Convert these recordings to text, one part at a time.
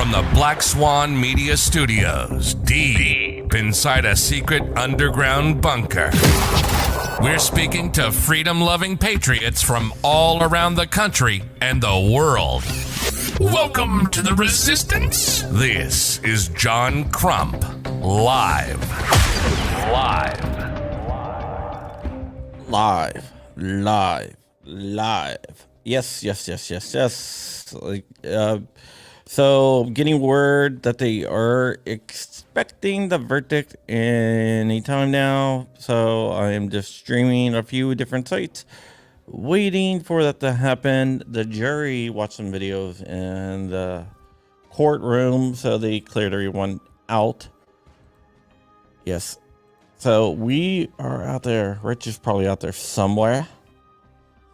From the Black Swan Media Studios, deep inside a secret underground bunker, we're speaking to freedom-loving patriots from all around the country and the world. Welcome to the Resistance. This is John Crump, live. Yes. So getting word that they are expecting the verdict any time now. So I am just streaming a few different sites, waiting for that to happen. The jury watched some videos in the courtroom, so they cleared everyone out. Yes. So we are out there. Rich is probably out there somewhere.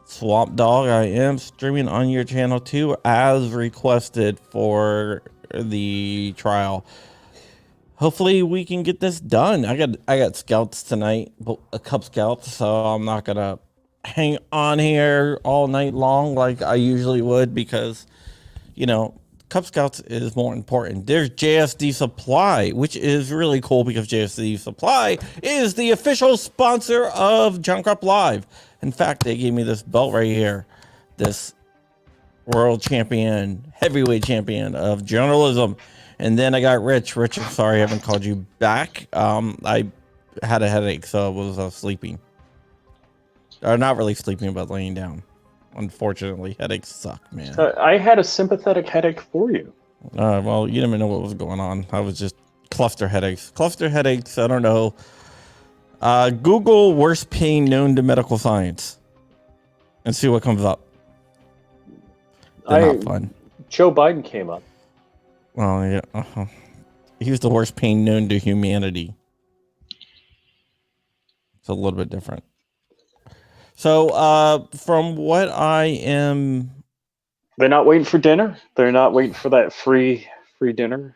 Swamp Dog, I am streaming on your channel too, as requested for the trial. Hopefully we can get this done. I got scouts tonight, a Cub Scouts, so I'm not gonna hang on here all night long like I usually would, because, you know, Cub Scouts is more important. There's JSD Supply, which is really cool because JSD Supply is the official sponsor of John Crump Live. In fact, they gave me this belt right here, this world champion, heavyweight champion of journalism. And then I got Rich. Rich, I'm sorry I haven't called you back. I had a headache, so I was sleeping. Or not really sleeping, but laying down. Unfortunately, headaches suck, man. I had a sympathetic headache for you. Well, you didn't even know what was going on. I was just cluster headaches. Cluster headaches, I don't know. Google worst pain known to medical science and see what comes up. They're not fun. Joe Biden came up. Oh, yeah. He's the worst pain known to humanity. It's a little bit different. So, from what I am... They're not waiting for dinner? They're not waiting for that free dinner?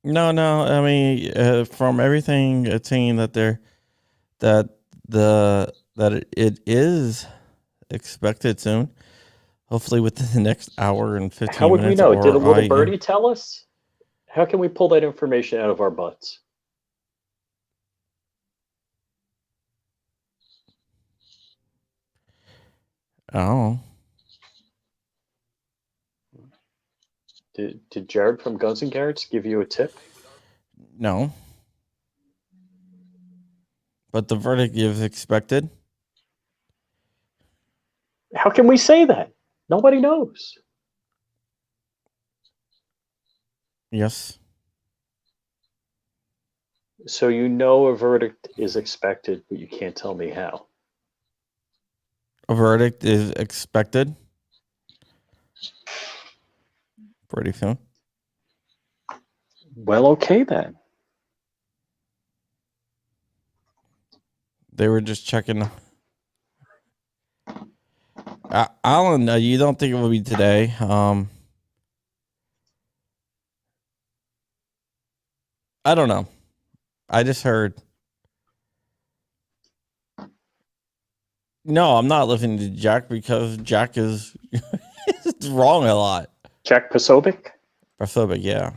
No. I mean, from everything, it's saying that it is expected soon. Hopefully within the next hour and 15 minutes. How would we know? Did a little birdie tell us? How can we pull that information out of our butts? Oh. Did Jared from Guns and Garrets give you a tip? No. But the verdict is expected. How can we say that? Nobody knows. Yes. So you know a verdict is expected, but you can't tell me how. A verdict is expected pretty soon. Well, okay then. They were just checking. Alan, you don't think it will be today? I don't know. I just heard. No, I'm not listening to Jack because Jack is wrong a lot. Jack Posobiec? Posobiec, yeah.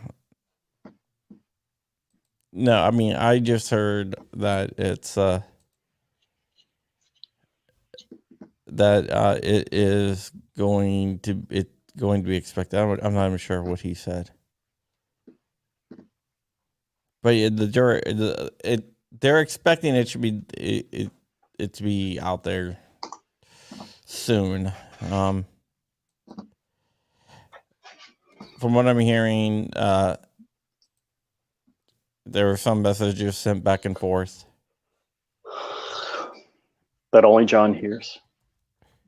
No, I mean, I just heard that it's it is going to be expected. I'm not even sure what he said. But the jury, they're expecting it should be it to be out there soon. From what I'm hearing, there were some messages sent back and forth that only John hears.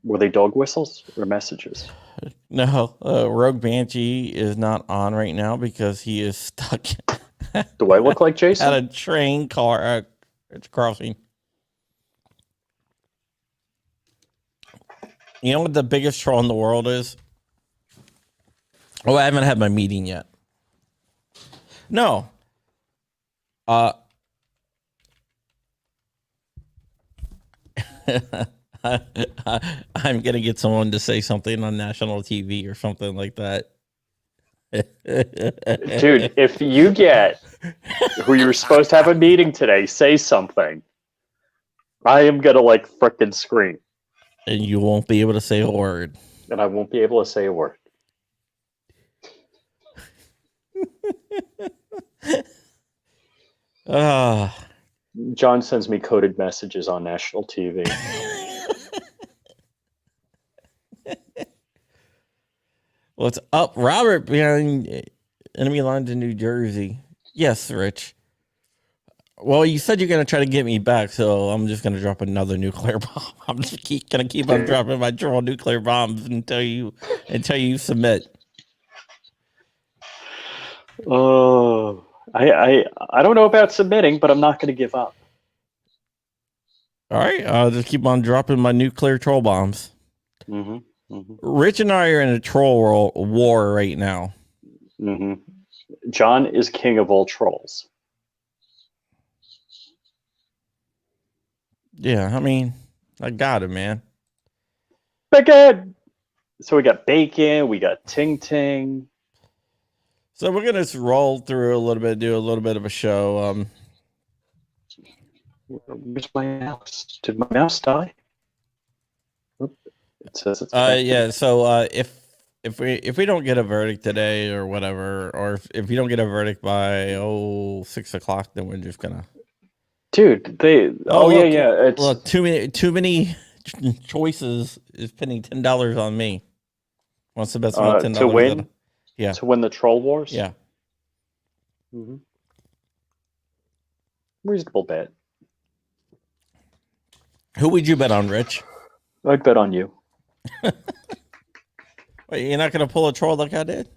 Were they dog whistles or messages? No, Rogue Banshee is not on right now because he is stuck. Do I look like Jason? At a train car crossing. You know what the biggest troll in the world is? Oh, I haven't had my meeting yet. No. I'm gonna get someone to say something on national TV or something like that. Dude, if you get who you're supposed to have a meeting today, say something. I am gonna like frickin' scream. And you won't be able to say a word. And I won't be able to say a word. John sends me coded messages on national TV. What's up, Robert, behind enemy lines in New Jersey? Yes, Rich. Well, you said you're going to try to get me back, so I'm just going to drop another nuclear bomb. I'm just going to keep on dropping my troll nuclear bombs until you submit. Oh, I don't know about submitting, but I'm not going to give up. All right, I'll just keep on dropping my nuclear troll bombs. Mm-hmm. Mm-hmm. Rich and I are in a troll war right now. Mm-hmm. John is king of all trolls. Yeah, I mean, I got it, man. Bacon! So we got bacon, we got ting ting. So we're gonna just roll through a little bit, do a little bit of a show. Where's my mouse? Did my mouse die? Oop, it says it's back. Yeah. So if we don't get a verdict today or whatever, or if you don't get a verdict by 6 o'clock, then we're just gonna. Dude, it's look, too many choices is pinning $10 on me. Wants to bet $10 to win. Yeah, to win the troll wars. Yeah. Mm-hmm. Reasonable bet. Who would you bet on, Rich? I'd bet on you. Wait, you're not gonna pull a troll like I did?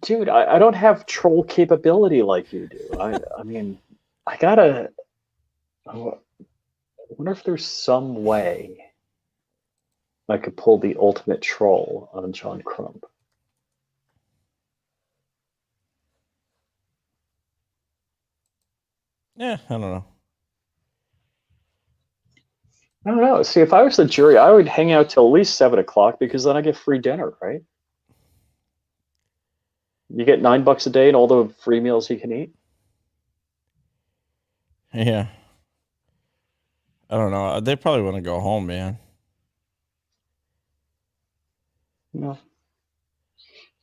Dude, I don't have troll capability like you do. I mean, I wonder if there's some way I could pull the ultimate troll on John Crump. Yeah, I don't know. I don't know. See, if I was the jury, I would hang out till at least 7 o'clock because then I get free dinner, right? You get $9 a day and all the free meals you can eat. Yeah. I don't know. They probably want to go home, man. No.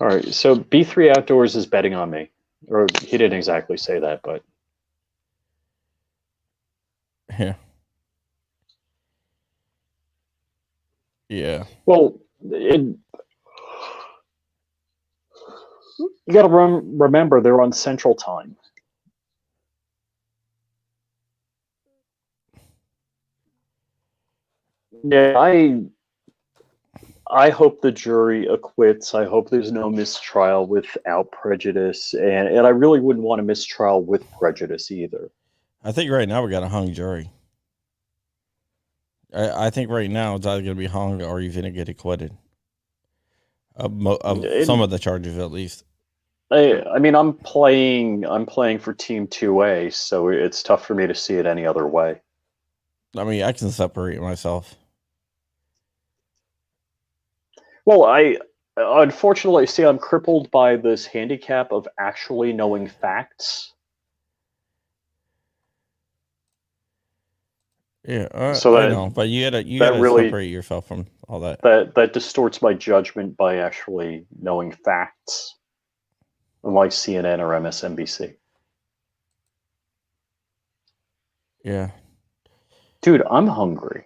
All right. So B3 Outdoors is betting on me. Or he didn't exactly say that, but. Yeah. Yeah. Well, you got to remember they're on Central Time. Yeah, I hope the jury acquits. I hope there's no mistrial without prejudice, and I really wouldn't want a mistrial with prejudice either. I think right now we got a hung jury. I think right now it's either going to be hung or you're going to get acquitted of some of the charges, at least. I mean, I'm playing for Team 2A, so it's tough for me to see it any other way. I mean, I can separate myself. Well, I unfortunately see I'm crippled by this handicap of actually knowing facts. Yeah, so I know, but you gotta really separate yourself from all that. That distorts my judgment by actually knowing facts, unlike CNN or MSNBC. Yeah, dude, I'm hungry.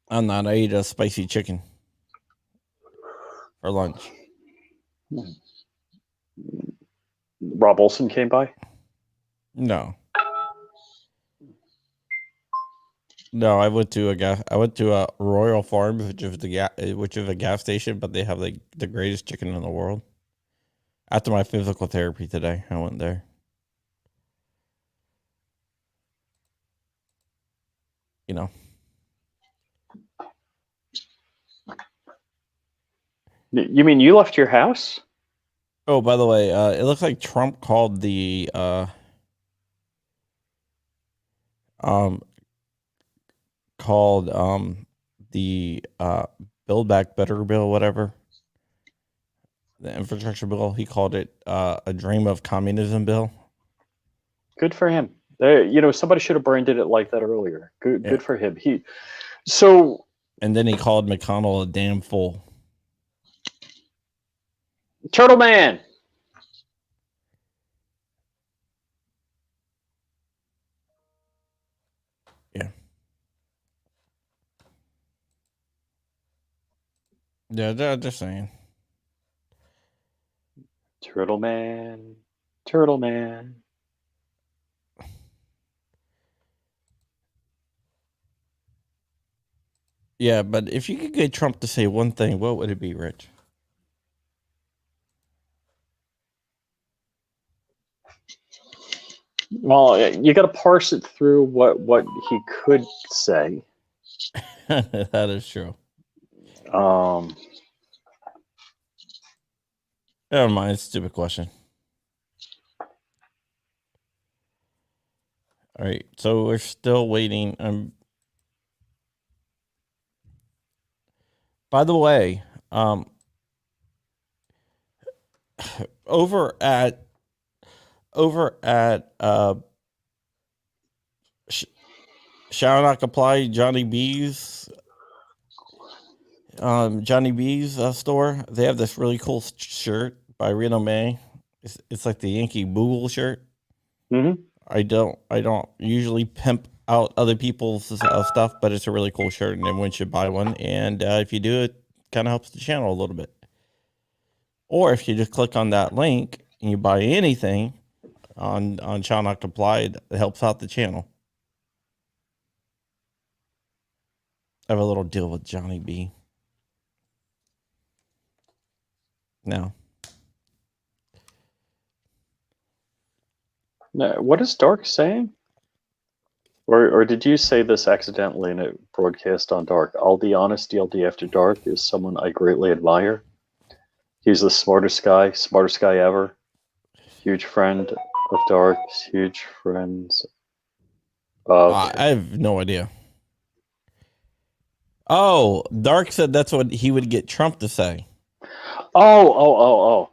I'm not. I ate a spicy chicken for lunch. Rob Olson came by? No. No, I went to a Royal Farms, which is a gas station, but they have like the greatest chicken in the world. After my physical therapy today, I went there. You know. You mean you left your house? Oh, by the way, it looks like Trump called the Build Back Better bill, whatever. the infrastructure bill. He called it a dream of communism bill. Good for him. Somebody should have branded it like that earlier. Good, Yeah. good for him. So And then he called McConnell a damn fool. Turtle Man. Yeah. Yeah, they're just saying. Turtle Man. Turtle Man. Yeah, but if you could get Trump to say one thing, what would it be, Rich? Well, you got to parse it through what he could say. That is true. Um, Never mind, stupid question. All right, so we're still waiting. By the way, over at Shall Not Apply, Johnny B's store, they have this really cool shirt by Reno May. It's like the Yankee Boogle shirt. mhm. I don't usually pimp out other people's stuff, but it's a really cool shirt, and everyone should buy one. And if you do, it kind of helps the channel a little bit. Or if you just click on that link and you buy anything on Shall Not Comply, it helps out the channel. I have a little deal with Johnny B. Now, Now, what is Dark saying? Or did you say this accidentally in a broadcast on Dark? I'll be honest, DLD After Dark is someone I greatly admire. He's the smartest guy ever. Huge friend of Dark's, huge friends of. I have no idea. Oh, Dark said that's what he would get Trump to say. Oh.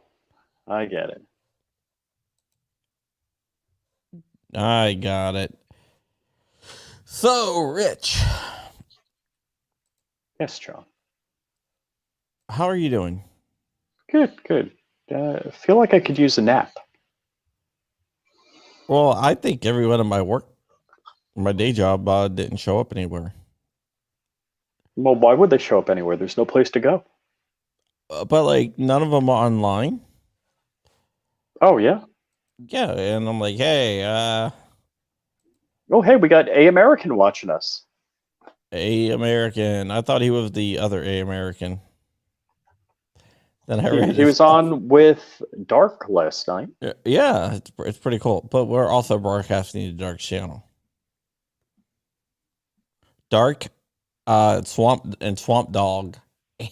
I get it. I got it. So, Rich, Yes, John. how are you doing? Good. I feel like I could use a nap. Well, I think everyone in my day job, didn't show up anywhere. Well, why would they show up anywhere? There's no place to go. But like none of them are online. Oh, yeah? Yeah, and I'm like, hey, Oh, hey, we got A American watching us. A American. I thought he was the other A American. Then I read He was on with Dark last night. Yeah, it's pretty cool. But we're also broadcasting the Dark channel. Dark, Swamp Dog,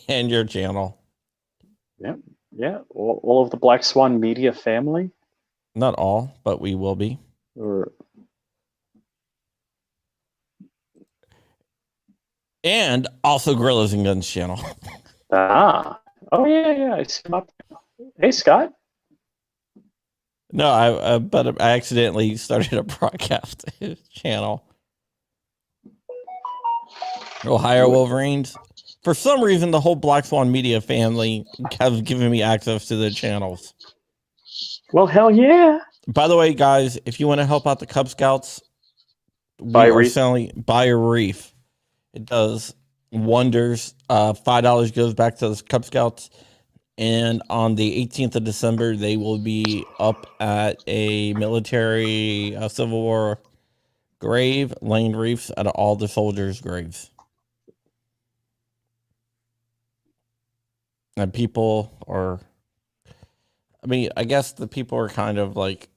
and your channel. Yeah. All of the Black Swan Media family. Not all, but we will be. And also Gorillas and Guns channel. Oh yeah. I see him up. Hey, Scott. No, but I accidentally started a broadcast channel. Ohio Wolverines. For some reason, the whole Black Swan Media family has given me access to their channels. Well, hell yeah. By the way, guys, if you want to help out the Cub Scouts, Buy a Wreath. Buy a Wreath. It does wonders. $5 goes back to the Cub Scouts. And on the 18th of December, they will be up at a military Civil War grave, laying wreaths at all the soldiers' graves. And people are, I guess the people are kind of like,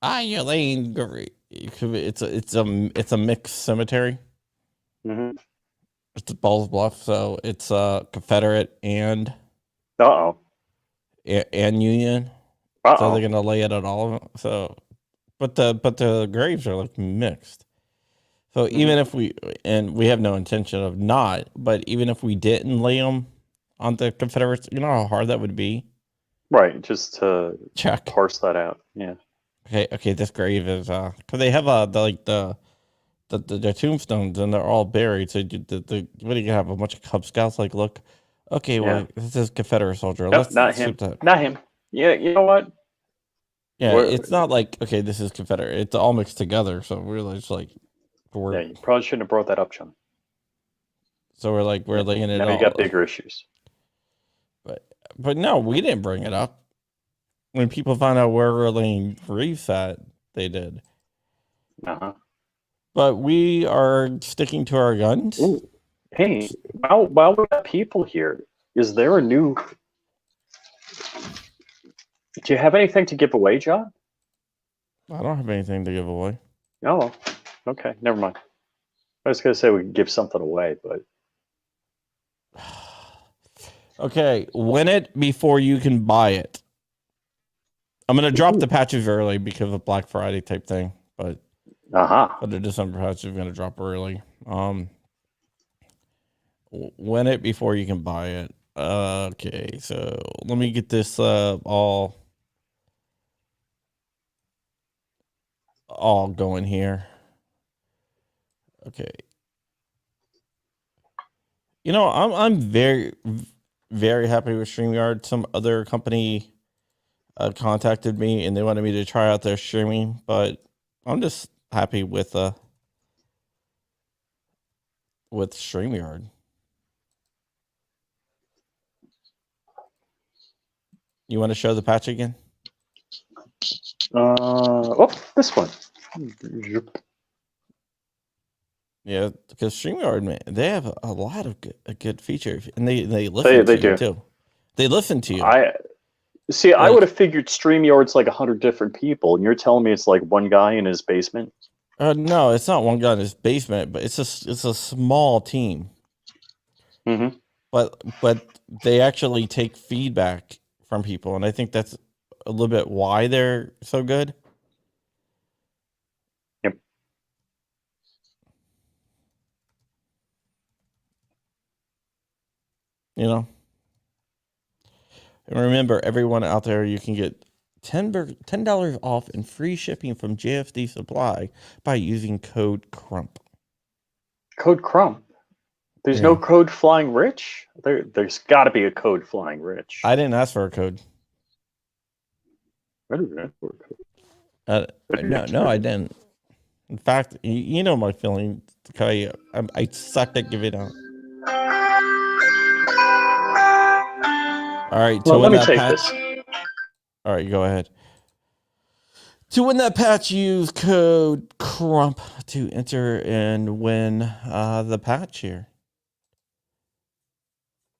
you're laying, it's a mixed cemetery. Mm-hmm. It's Balls Bluff, so it's Confederate and Union. So they're gonna lay it at all of them. So, but the graves are like mixed. So even if we have no intention of not, but even if we didn't lay them on the Confederates, you know how hard that would be. Right, just to Check. parse that out. Yeah. Okay, this grave is because they have the tombstones and they're all buried. So what do you have? A bunch of Cub Scouts like look. Okay, well Yeah. this is Confederate soldier. Nope, Let's not him. skip that. Not him. Yeah, you know what? Yeah, it's not like okay, this is Confederate. It's all mixed together. So we're just like Yeah, you probably shouldn't have brought that up, John. we're laying it Now you all. got bigger issues. But no, we didn't bring it up. When people found out where we're laying Wreath at, they did. Uh-huh. But we are sticking to our guns. Ooh. Hey, while we got people here, is there a new... Do you have anything to give away, John? I don't have anything to give away. Oh, okay. Never mind. I was going to say we could give something away, but... Okay, win it before you can buy it. I'm gonna drop the patches early because of Black Friday type thing, but Uh-huh. the December patch is gonna drop early. Win it before you can buy it. Okay, so let me get this all going here. Okay. You know, I'm very very happy with StreamYard. Some other company contacted me and they wanted me to try out their streaming, but I'm just happy with StreamYard. You want to show the patch again? This one. Yeah, because StreamYard, man, they have a lot of good features, and they listen to you too. They listen to you. I would have figured StreamYard's like 100 different people, and you're telling me it's like one guy in his basement? No, it's not one guy in his basement, but it's a small team. Mm-hmm. But they actually take feedback from people, and I think that's a little bit why they're so good. Yep. You know? And remember, everyone out there, you can get $10 off and free shipping from JFD Supply by using code CRUMP. Code CRUMP? There's no code Flying Rich? There's got to be a code Flying Rich. I didn't ask for a code. I didn't ask for a code. No, I didn't. In fact, you know my feeling. I suck at giving out. All right, well, let me take this. All right, go ahead. To win that patch, use code CRUMP to enter and win the patch here.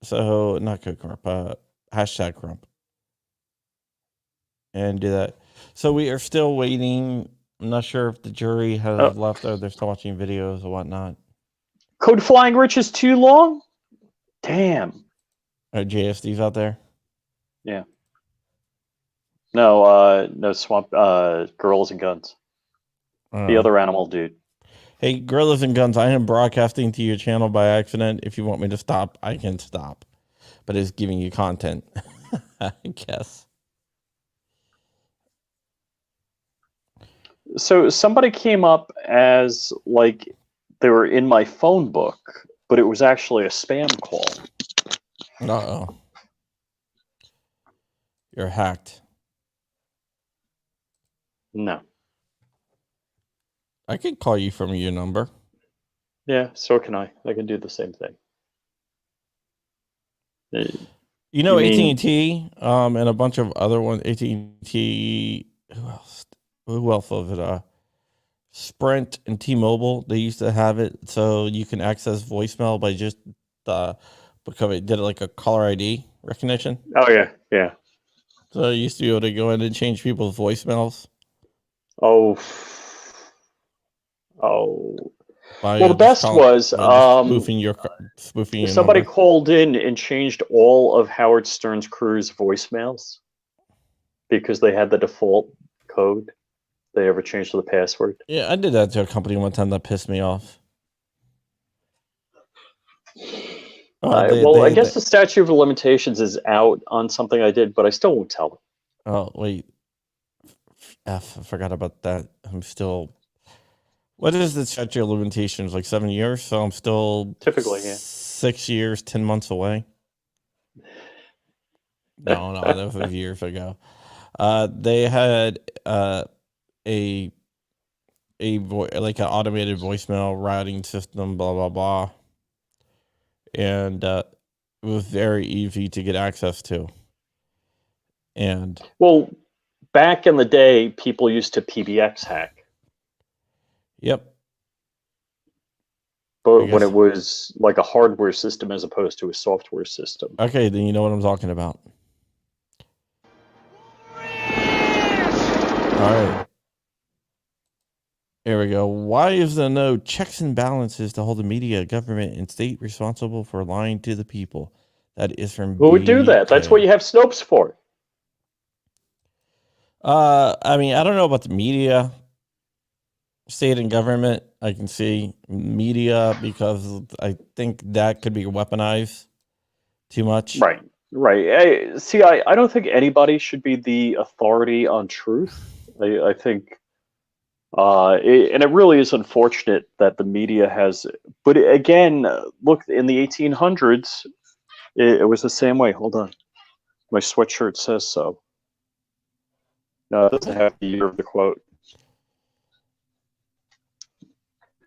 So, not code CRUMP, hashtag CRUMP. And do that. So, we are still waiting. I'm not sure if the jury has left or they're still watching videos or whatnot. Code Flying Rich is too long? Damn. Are JSDs out there? Yeah. No swamp Girls and Guns. The other animal dude. Hey, Gorillas and Guns, I am broadcasting to your channel by accident. If you want me to stop, I can stop. But it's giving you content, I guess. So somebody came up as like they were in my phone book, but it was actually a spam call. Uh-oh. You're hacked. No. I could call you from your number. Yeah, so can I. I can do the same thing. You know, AT&T and a bunch of other ones. AT&T, who else? Who else was it? Sprint and T-Mobile. They used to have it so you can access voicemail by just because it did like a caller ID recognition. Oh yeah, yeah. So you used to be able to go in and change people's voicemails. Oh. Well, the best was spoofing your somebody number. called in and changed all of Howard Stern's crew's voicemails because they had the default code. They ever changed the password? Yeah, I did that to a company one time that pissed me off. I guess the statute of limitations is out on something I did, but I still won't tell them. Oh, wait. I forgot about that. I'm still. What is the statute of limitations? Like 7 years? So I'm still Typically, yeah. 6 years, 10 months away. No, that was years ago. They had like an automated voicemail routing system, blah blah blah, and it was very easy to get access to. And well, back in the day, people used to PBX hack. Yep. But when it was like a hardware system as opposed to a software system. Okay, then you know what I'm talking about. All right. Here we go. Why is there no checks and balances to hold the media, government, and state responsible for lying to the people? That is from Who would do that? That's what you have Snopes for. I mean, I don't know about the media, state and government. I can see media because I think that could be weaponized too much. Right. I don't think anybody should be the authority on truth. I think, and it really is unfortunate that the media has. But again, look, in the 1800s, it was the same way. Hold on, my sweatshirt says so. No, it doesn't have the year of the quote.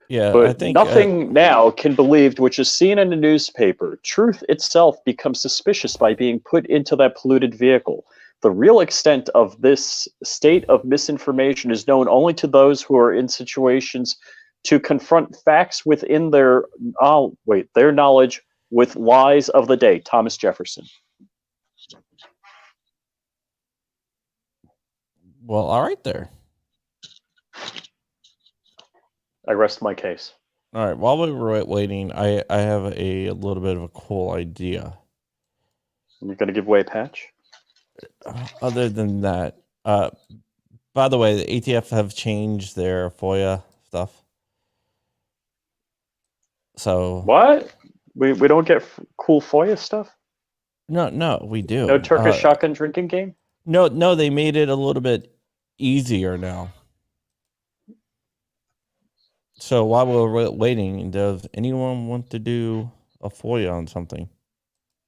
Yeah, but I think nothing now can be believed which is seen in a newspaper. Truth itself becomes suspicious by being put into that polluted vehicle. The real extent of this state of misinformation is known only to those who are in situations to confront facts within their knowledge with lies of the day. Thomas Jefferson. Well, all right there. I rest my case. All right. While we were waiting, I have a little bit of a cool idea. You're going to give away a patch? Other than that, by the way, the ATF have changed their FOIA stuff. So what? We don't get cool FOIA stuff? No, we do. No Turkish shotgun drinking game? No, they made it a little bit easier now. So while we're waiting, does anyone want to do a FOIA on something?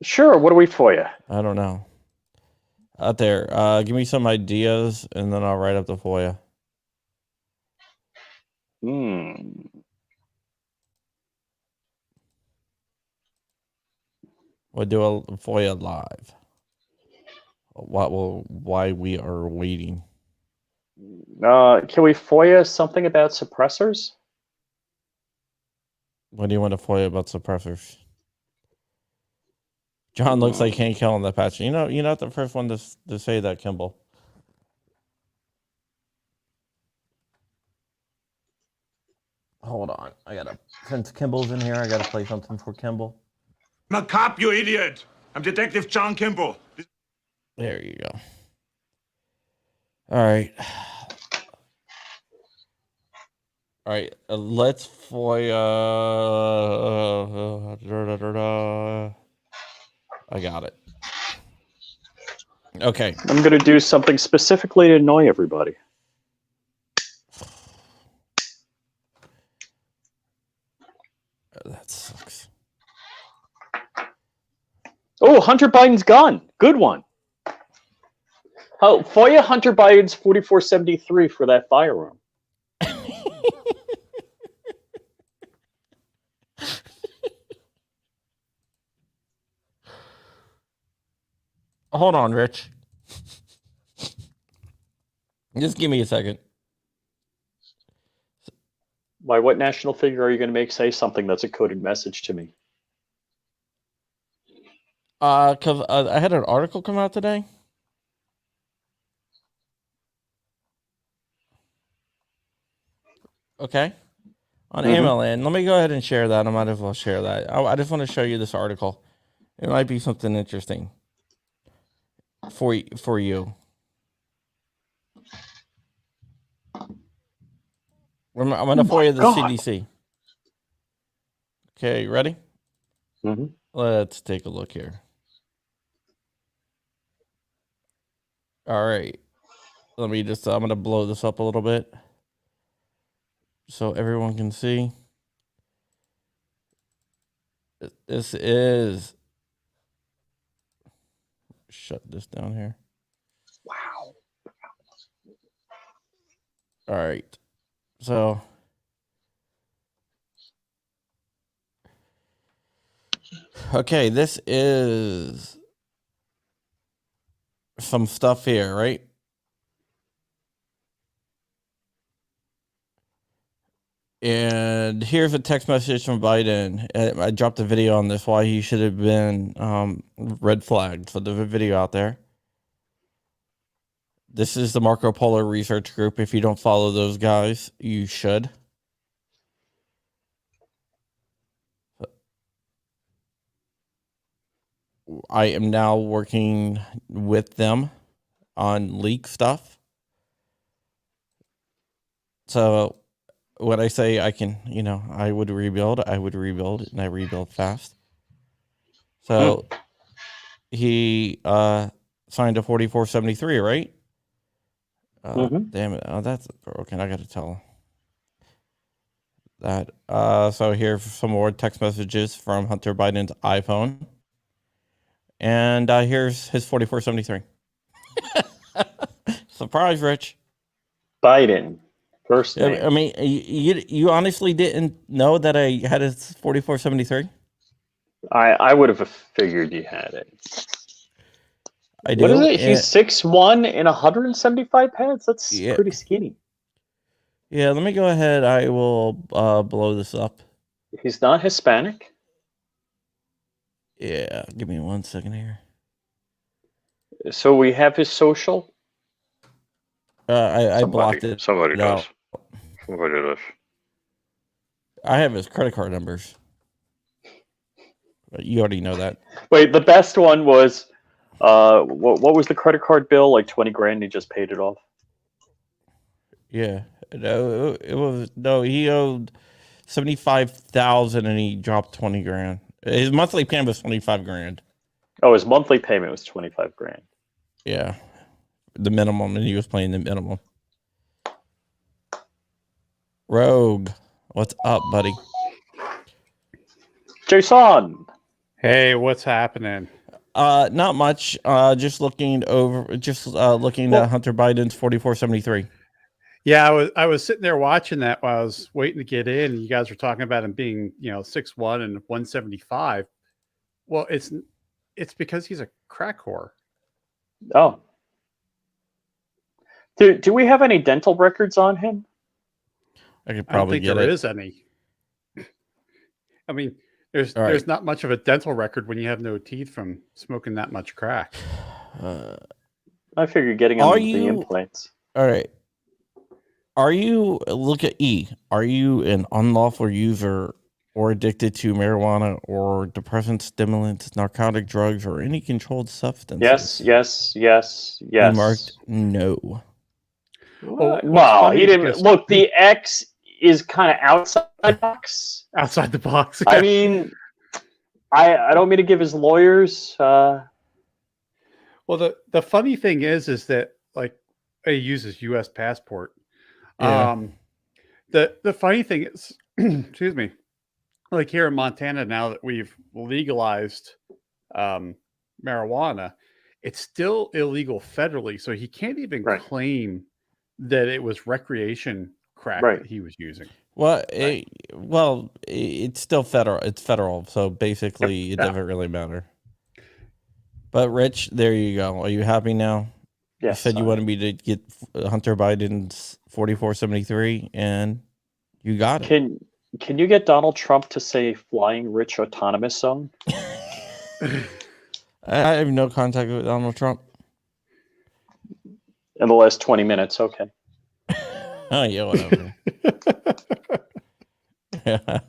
Sure. What do we FOIA? I don't know. Out there, give me some ideas, and then I'll write up the FOIA. We'll do a FOIA live. Why we are waiting. Can we FOIA something about suppressors? What do you want to FOIA about suppressors? John looks like Hank Hill on the patch. You're not the first one to say that, Kimball. Hold on. Since Kimball's in here, I gotta play something for Kimball. I'm a cop, you idiot. I'm Detective John Kimball. There you go. All right. All right. Let's FOIA. I got it. Okay. I'm going to do something specifically to annoy everybody. That sucks. Oh, Hunter Biden's gun. Good one. Oh, FOIA Hunter Biden's 4473 for that firearm. Hold on, Rich. Just give me a second. Why, what national figure are you going to make say something that's a coded message to me? Because I had an article come out today. Okay. On AMLN. Let me go ahead and share that. I might as well share that. I just want to show you this article. It might be something interesting for you. I'm going to FOIA the CDC. Okay, you ready? Let's take a look here. All right. I'm going to blow this up a little bit so everyone can see. This is... Shut this down here. Wow. All right. So... Okay, this is some stuff here, right? And here's a text message from Biden. I dropped a video on this, why he should have been red flagged. So there's a video out there. This is the Marco Polo Research Group. If you don't follow those guys, you should. I am now working with them on leak stuff. So when I say I can, I would rebuild, and I rebuild fast. So he signed a 4473, right? Damn it. Oh, that's broken. I got to tell that. So here's some more text messages from Hunter Biden's iPhone. And here's his 4473. Surprise, Rich. Biden. First name. I mean, you honestly didn't know that I had his 4473? I would have figured you had it. I do. What is it? He's 6'1" and 175 pounds? That's pretty skinny. Yeah, let me go ahead. I will blow this up. He's not Hispanic? Yeah, give me 1 second here. So we have his social? I blocked it. Somebody No. does. Somebody does. I have his credit card numbers. You already know that. Wait, the best one was, what was the credit card bill? Like 20 grand, he just paid it off? Yeah. No, he owed 75,000 and he dropped 20 grand. His monthly payment was 25 grand. Oh, his monthly payment was 25 grand. Yeah. The minimum, and he was paying the minimum. Rogue, what's up, buddy? Jason! Hey, what's happening? Not much. Just looking at Hunter Biden's 4473. Yeah, I was sitting there watching that while I was waiting to get in. And you guys were talking about him being, 6'1" and 175. Well, it's because he's a crack whore. Oh. Do we have any dental records on him? I could probably I don't think there is any. I mean, there's not much of a dental record when you have no teeth from smoking that much crack. I figured getting him the implants. All right. Look at E. Are you an unlawful user or addicted to marijuana or depressant stimulants, narcotic drugs, or any controlled substances? Yes. You marked no. Well, he didn't. Look, the X is kind of outside the box. Outside the box. I mean, I don't mean to give his lawyers. Well, the funny thing is that like he uses U.S. passport. Yeah. The funny thing is, excuse me, like here in Montana now that we've legalized marijuana, it's still illegal federally, so he can't even claim that it was recreation crack that he was using. Well, it's still federal. It's federal, so basically it doesn't really matter. But Rich, there you go. Are you happy now? Yes. You said you wanted me to get Hunter Biden's 4473, and you got it. Can you get Donald Trump to say flying rich autonomous zone? I have no contact with Donald Trump. In the last 20 minutes, okay. Oh, yeah, whatever. Yeah,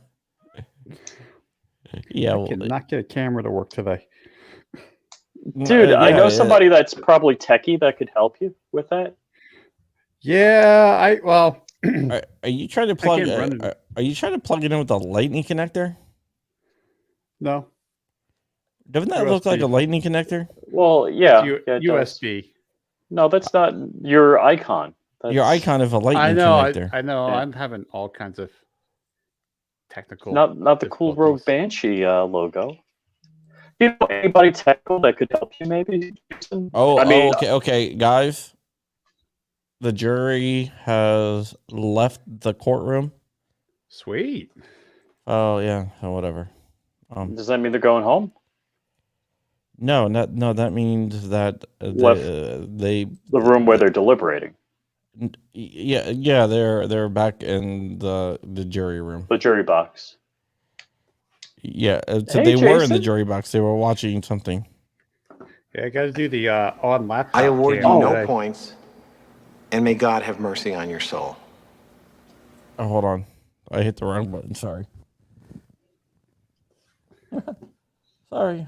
I cannot get a camera to work today. Dude, I know somebody that's probably techie that could help you with that. Yeah, are you trying to plug? Are you trying to plug it in with a lightning connector? No. Doesn't that look like a lightning connector? Well, yeah, It's yeah, it does. USB. No, that's not your icon. That's Your icon is a lightning connector. I know. Yeah. I'm having all kinds of technical. not the cool Rogue difficulties. Banshee logo. You know anybody technical that could help you? Maybe. Jason? Okay, guys. The jury has left the courtroom. Sweet. Oh yeah, whatever. Does that mean they're going home? No, that means that Left they the room where they're deliberating. yeah, they're back in the jury room. The jury box. Yeah, so Hey, they were in the Jason. jury box. They were watching something. Yeah, I got to do the on laptop. I award you cam no today. points, and may God have mercy on your soul. Oh, hold on, I hit the wrong button. Sorry. Sorry.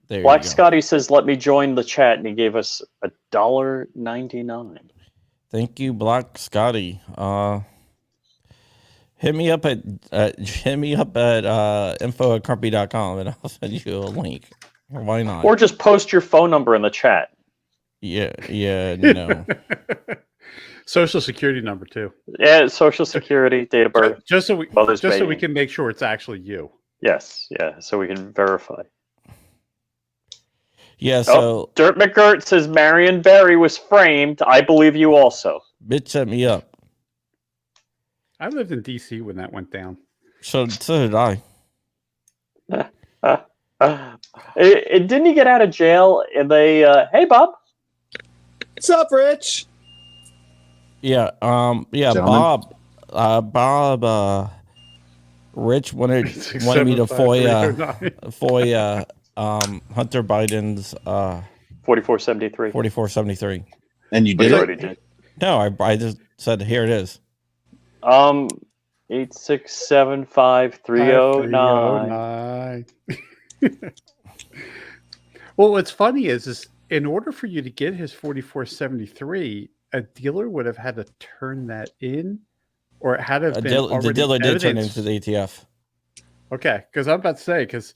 There Black you go. Scotty says, "Let me join the chat," and he gave us $1.99. Thank you, Black Scotty. Hit me up at info@crumpy.com and I'll send you a link. Or why not? Or just post your phone number in the chat. Yeah, no. Social security number too. Yeah, social security, date of birth. Just so we Mother's so we baby. can make sure it's actually you. Yes, yeah, so we can verify. Yeah, Oh, so Dirt McGirt says Marion Barry was framed. I believe you also. bitch set me up. I lived in DC when that went down. So did I. Didn't he get out of jail? And they, hey, Bob. What's up, Rich? Yeah, Gentlemen. Bob, Rich wanted me to 675-309. Hunter Biden's 4473. 4473. And you Which did you it? already did. No, I just said here it is. 8675309. 309. Well, what's funny is in order for you to get his 4473, a dealer would have had to turn that in, or it had to have been The already dealer did turn evidenced. into the ATF. Okay, because I'm about to say, because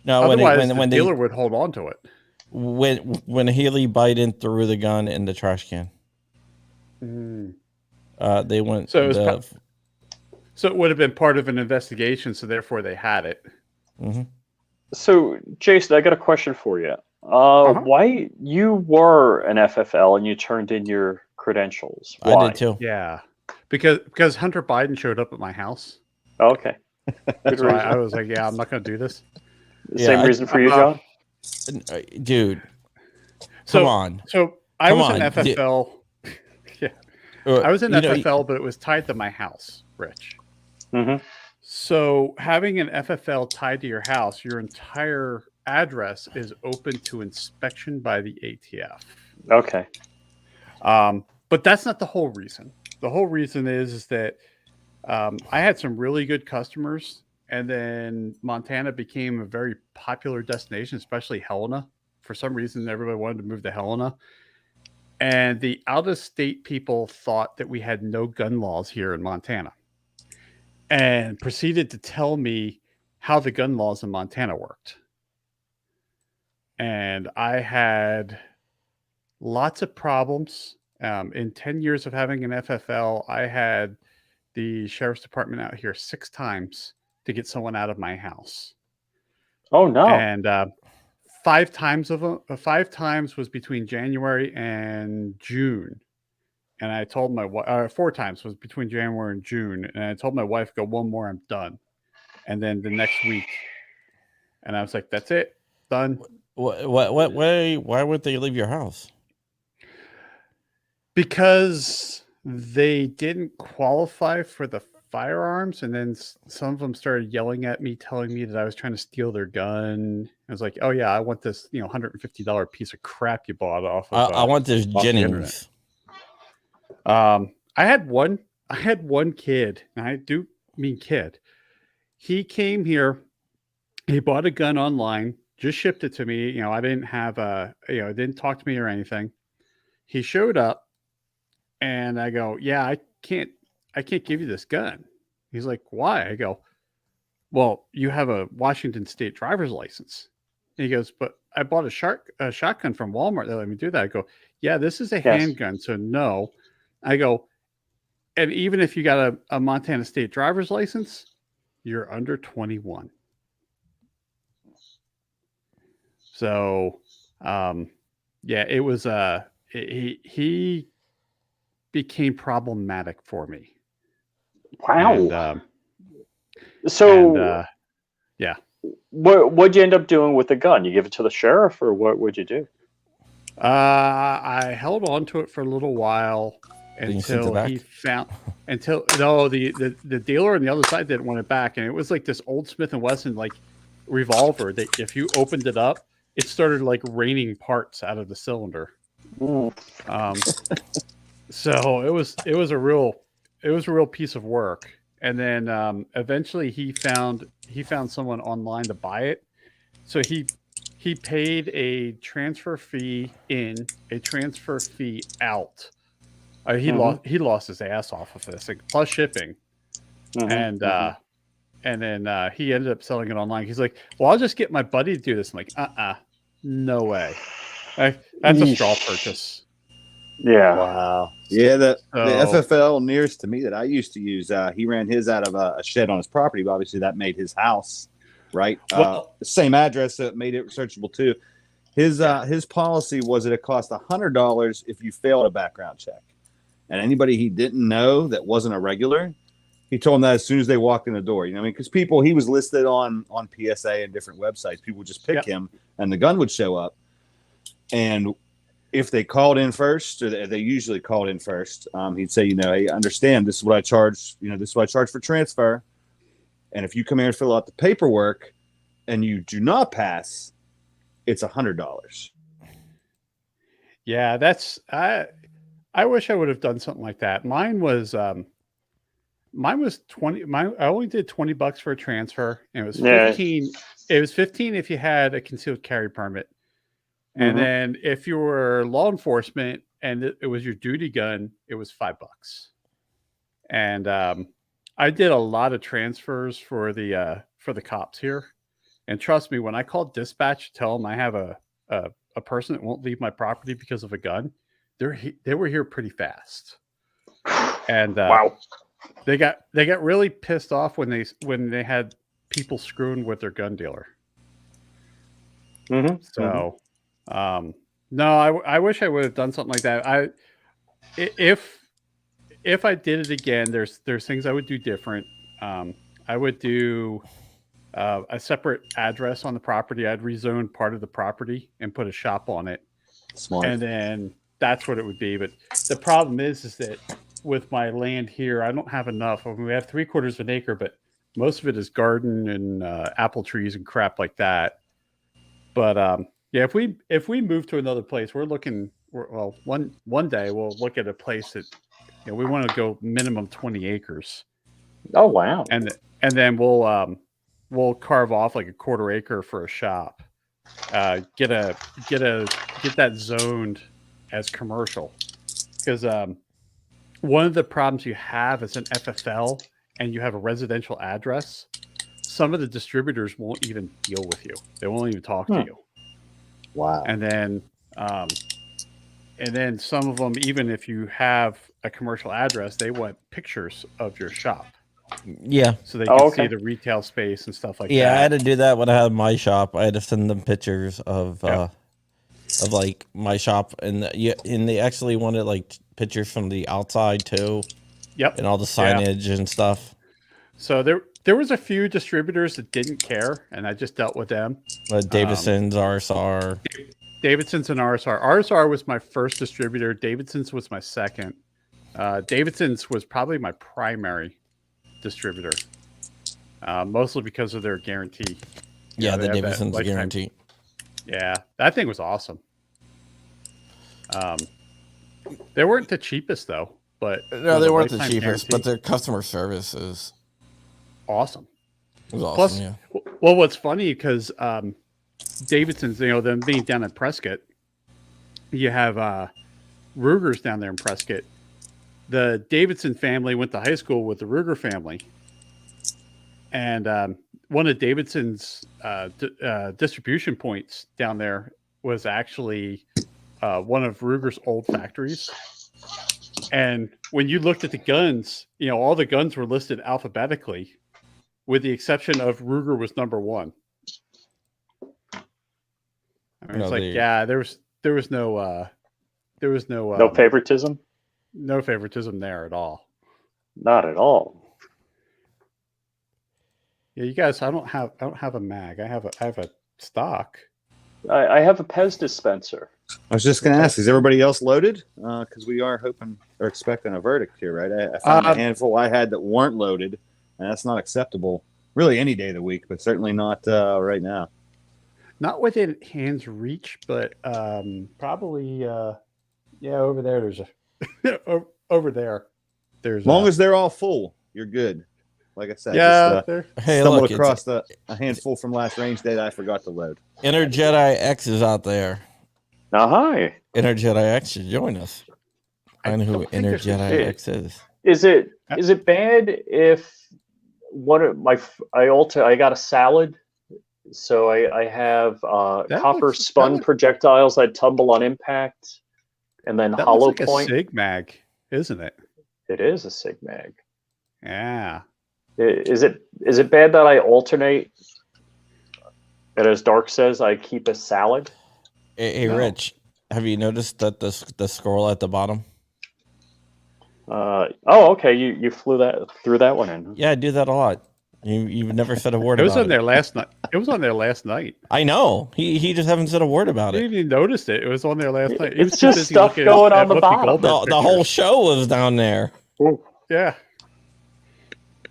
No, otherwise when the dealer would hold on to it. when Haley Biden threw the gun in the trash can, they went. So it was so it would have been part of an investigation, so therefore they had it. So, Jason, I got a question for you. Why you were an FFL and you turned in your credentials? Why? I did too. Yeah, because Hunter Biden showed up at my house. Oh, okay. Good So reason. I was like, yeah, I'm not going to do this. Same reason for you, John? Dude. So, Come on. So I Come was on. an FFL. Yeah, I was an You know, FFL, but it was tied to my house, Rich. Mm-hmm. So having an FFL tied to your house, your entire address is open to inspection by the ATF. Okay. But that's not the whole reason. The whole reason is that I had some really good customers, and then Montana became a very popular destination, especially Helena. For some reason, everybody wanted to move to Helena. And the out-of-state people thought that we had no gun laws here in Montana, and proceeded to tell me how the gun laws in Montana worked. And I had lots of problems. In 10 years of having an FFL, I had the sheriff's department out here 6 times to get someone out of my house. Oh, no. And 5 times was between January and June. And I told my wife, 4 times was between January and June. And I told my wife, go one more, I'm done. And then the next week, and I was like, that's it, done. Why would they leave your house? Because they didn't qualify for the firearms, and then some of them started yelling at me, telling me that I was trying to steal their gun. I was like, "Oh yeah, I want this, $150 piece of crap you bought off of." I want this off the Jennings. internet." I had one kid, and I do mean kid. He came here. He bought a gun online, just shipped it to me. I didn't have didn't talk to me or anything. He showed up. And I go, yeah, I can't give you this gun. He's like, why? I go, well, you have a Washington State driver's license. And he goes, but I bought a shotgun from Walmart that let me do that. I go, yeah, this is a handgun, so no. I go, and even if you got a Montana State driver's license, you're under 21. So, yeah, it was he became problematic for me. Wow. Yeah. What'd you end up doing with the gun? You give it to the sheriff, or what would you do? I held on to it for a little while until the dealer on the other side didn't want it back, and it was like this old Smith and Wesson like revolver that if you opened it up, it started like raining parts out of the cylinder. So it was a real piece of work. And then eventually he found someone online to buy it. So he paid a transfer fee in, a transfer fee out. He lost his ass off of this, like, plus shipping. And then he ended up selling it online. He's like, well, I'll just get my buddy to do this. I'm like, no way. That's a straw purchase. Yeah. Wow. Yeah, the FFL nearest to me that I used to use, he ran his out of a shed on his property, but obviously that made his house, right? The same address, so it made it searchable too. His policy was that it cost $100 if you failed a background check. And anybody he didn't know that wasn't a regular, he told them that as soon as they walked in the door. You know what I mean? Because he was listed on PSA and different websites. People would just pick him and the gun would show up. And if they called in first, or they usually called in first, he'd say, hey, understand, this is what I charge. This is what I charge for transfer. And if you come here and fill out the paperwork and you do not pass, it's $100. Yeah, I wish I would have done something like that. Mine was 20. I only did $20 for a transfer, and it was 15. It was 15 if you had a concealed carry permit. And then if you were law enforcement and it was your duty gun, it was $5. And I did a lot of transfers for the cops here. And trust me, when I called dispatch to tell them I have a person that won't leave my property because of a gun, they were here pretty fast. And wow, they got really pissed off when they had people screwing with their gun dealer. So. No, I wish I would have done something like that. If I did it again, there's things I would do different. I would do a separate address on the property. I'd rezone part of the property and put a shop on it. Smart. And then that's what it would be. But the problem is that with my land here, I don't have enough. I mean, we have 3/4 of an acre, but most of it is garden and apple trees and crap like that. But yeah, if we move to another place, one day we'll look at a place that we want to go minimum 20 acres. Oh wow! And then we'll carve off like a 1/4 acre for a shop. Get that zoned as commercial, because one of the problems you have as an FFL and you have a residential address, some of the distributors won't even deal with you. They won't even talk to you. Wow. And then some of them, even if you have a commercial address, they want pictures of your shop. Yeah. So they can see the retail space and stuff like that. Yeah, I had to do that when I had my shop. I had to send them pictures of like my shop, and they actually wanted like pictures from the outside too. Yep. And all the signage and stuff. So there was a few distributors that didn't care, and I just dealt with them. Davidson's, RSR. Davidson's and RSR. RSR was my first distributor. Davidson's was my second. Davidson's was probably my primary distributor, mostly because of their guarantee. Yeah, the Davidson's guarantee. Yeah, that thing was awesome. They weren't the cheapest though, but no, they weren't the cheapest. But their customer service is awesome. It was awesome. Plus, yeah. Well, what's funny because Davidson's, them being down in Prescott, you have Ruger's down there in Prescott. the Davidson family went to high school with the Ruger family, and one of Davidson's distribution points down there was actually one of Ruger's old factories. And when you looked at the guns, all the guns were listed alphabetically, with the exception of Ruger was number one. I mean, it's like, yeah, there was no no favoritism. No favoritism there at all. Not at all. Yeah, you guys, I don't have a mag. I have a stock. I have a Pez dispenser. I was just going to ask, is everybody else loaded? Because we are hoping or expecting a verdict here, right? I found a handful I had that weren't loaded, and that's not acceptable really any day of the week, but certainly not right now. Not within hand's reach, but probably, over there. There's a over there. There's as long as they're all full, you're good. Like I said, yeah. Hey, stumbled look, across a handful from last range day that I forgot to load. Inner Jedi X is out there. Hi. Inner Jedi X should join us. I know who Inner Jedi X is. Is it bad if I got a salad, so I have copper spun projectiles that tumble on impact, and then that hollow looks like point. a Sig Mag, isn't it? It is a Sig Mag. Yeah. Is it bad that I alternate? And as Dark says, I keep a salad. Hey, No. Rich, have you noticed that the scroll at the bottom? Okay. You threw that one in. Yeah, I do that a lot. You've never said a word It was about on there last night. It was on there last night. I know. He just haven't said a word about I it. didn't even notice it. It was on there last night. He It's was too just busy stuff looking going at on the Whoopi bottom. Goldberg The whole pictures. show was down there. Yeah.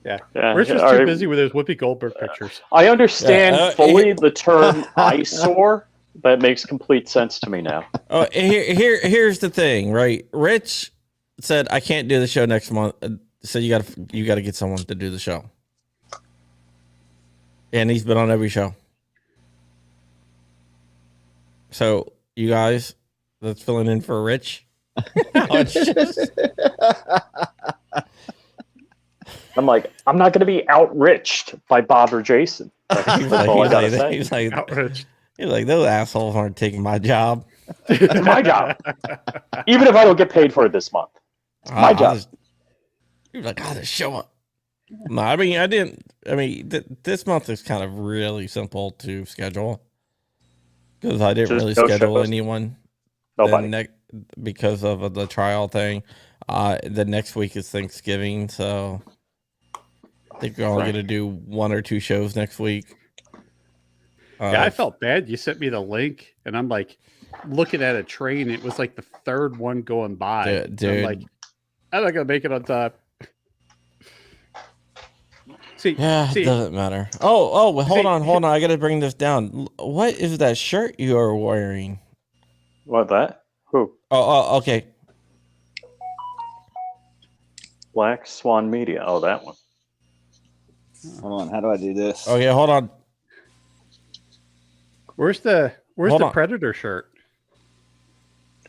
Yeah, Rich was all too right. busy with his Whoopi Goldberg pictures. I understand Yeah, fully the term eyesore. That makes complete sense to me now. Oh, here's the thing, right? Rich said I can't do the show next month, so you got to get someone to do the show, and he's been on every show. So you guys, that's filling in for Rich. It's just- I'm like, I'm not going to be outriched by Bob or Jason. That's all I gotta say. he's like, Outraged. he's like, those assholes aren't taking my job. It's my job, even if I don't get paid for it this month. My job. He was like, "Oh, just show up." No, I mean, I didn't. I mean, this month is kind of really simple to schedule because I didn't Just really no schedule shows? anyone. Nobody. Because of the trial thing. The next week is Thanksgiving, so I think we're only Right. going to do 1 or 2 shows next week. Yeah, I felt bad. You sent me the link, and I'm like looking at a train. It was like the third one going by. Dude. I'm like, I'm not gonna make it on time. Yeah, it doesn't matter. Oh, well, hold on. I got to bring this down. What is that shirt you are wearing? What, that? Who? Oh, okay. Black Swan Media. Oh, that one. Hold on, how do I do this? Okay, hold on. Where's the Hold on. Predator shirt?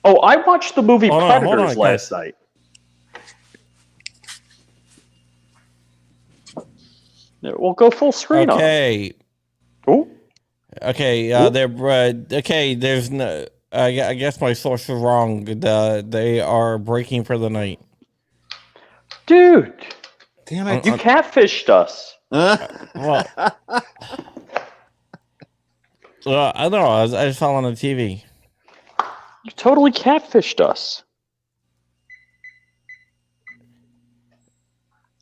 Oh, I watched the movie Hold on, Predators guys. last night. We'll go full screen on. Okay. Ooh. Okay, there's no. I guess my source is wrong. They are breaking for the night. Dude, Damn you catfished us. Well, I know. I just saw on the TV. You totally catfished us.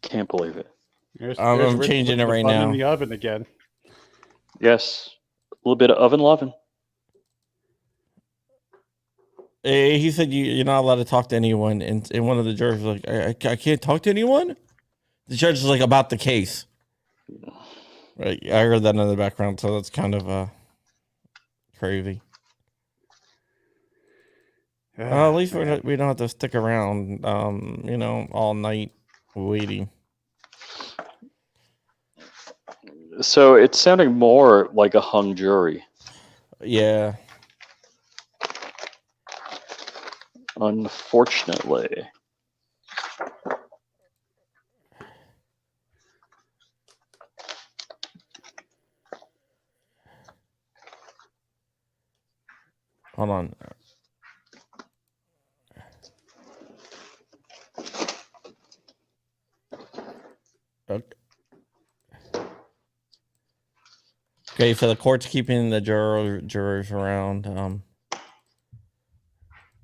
Can't believe it. I'm Rich changing with it the right bun now. in the oven again. Yes. A little bit of oven loving. He said you're not allowed to talk to anyone, and one of the jurors was like, I can't talk to anyone. The judge is like about the case. Right, I heard that in the background, so that's kind of crazy. Well, at least we don't have to stick around, all night waiting. So it's sounding more like a hung jury. Yeah. Unfortunately. Hold on. Okay, so the court's keeping the jurors around.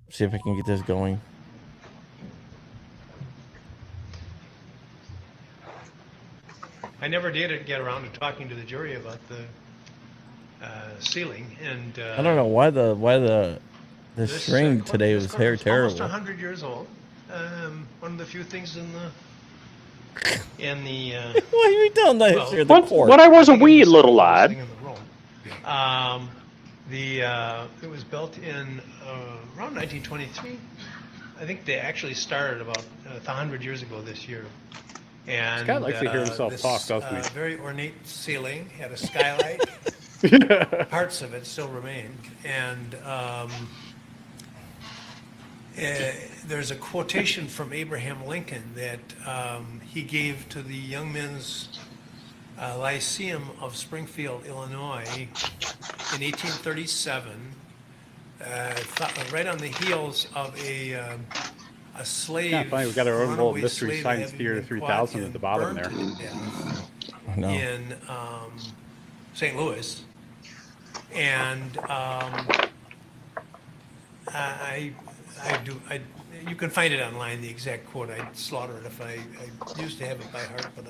See if I can get this going. I never did get around to talking to the jury about the ceiling, and I don't know why the string today was almost terrible. 100 years old. One of the few things in the Why are you telling that history of the court? When I was a wee little lad. It was built in around 1923. I think they actually started about 100 years ago this year. And Scott likes to hear himself this, talk, doesn't he? Very ornate ceiling, had a skylight. Parts of it still remain. And there's a quotation from Abraham Lincoln that he gave to the Young Men's Lyceum of Springfield, Illinois in 1837, right on the heels of a slave. Yeah, funny. We got our own little runaway Mystery slave Science having Theater been 3000 caught at the bottom and there. burned to death I know. in St. Louis, and you can find it online, the exact quote. I'd slaughter it if I used to have it by heart, but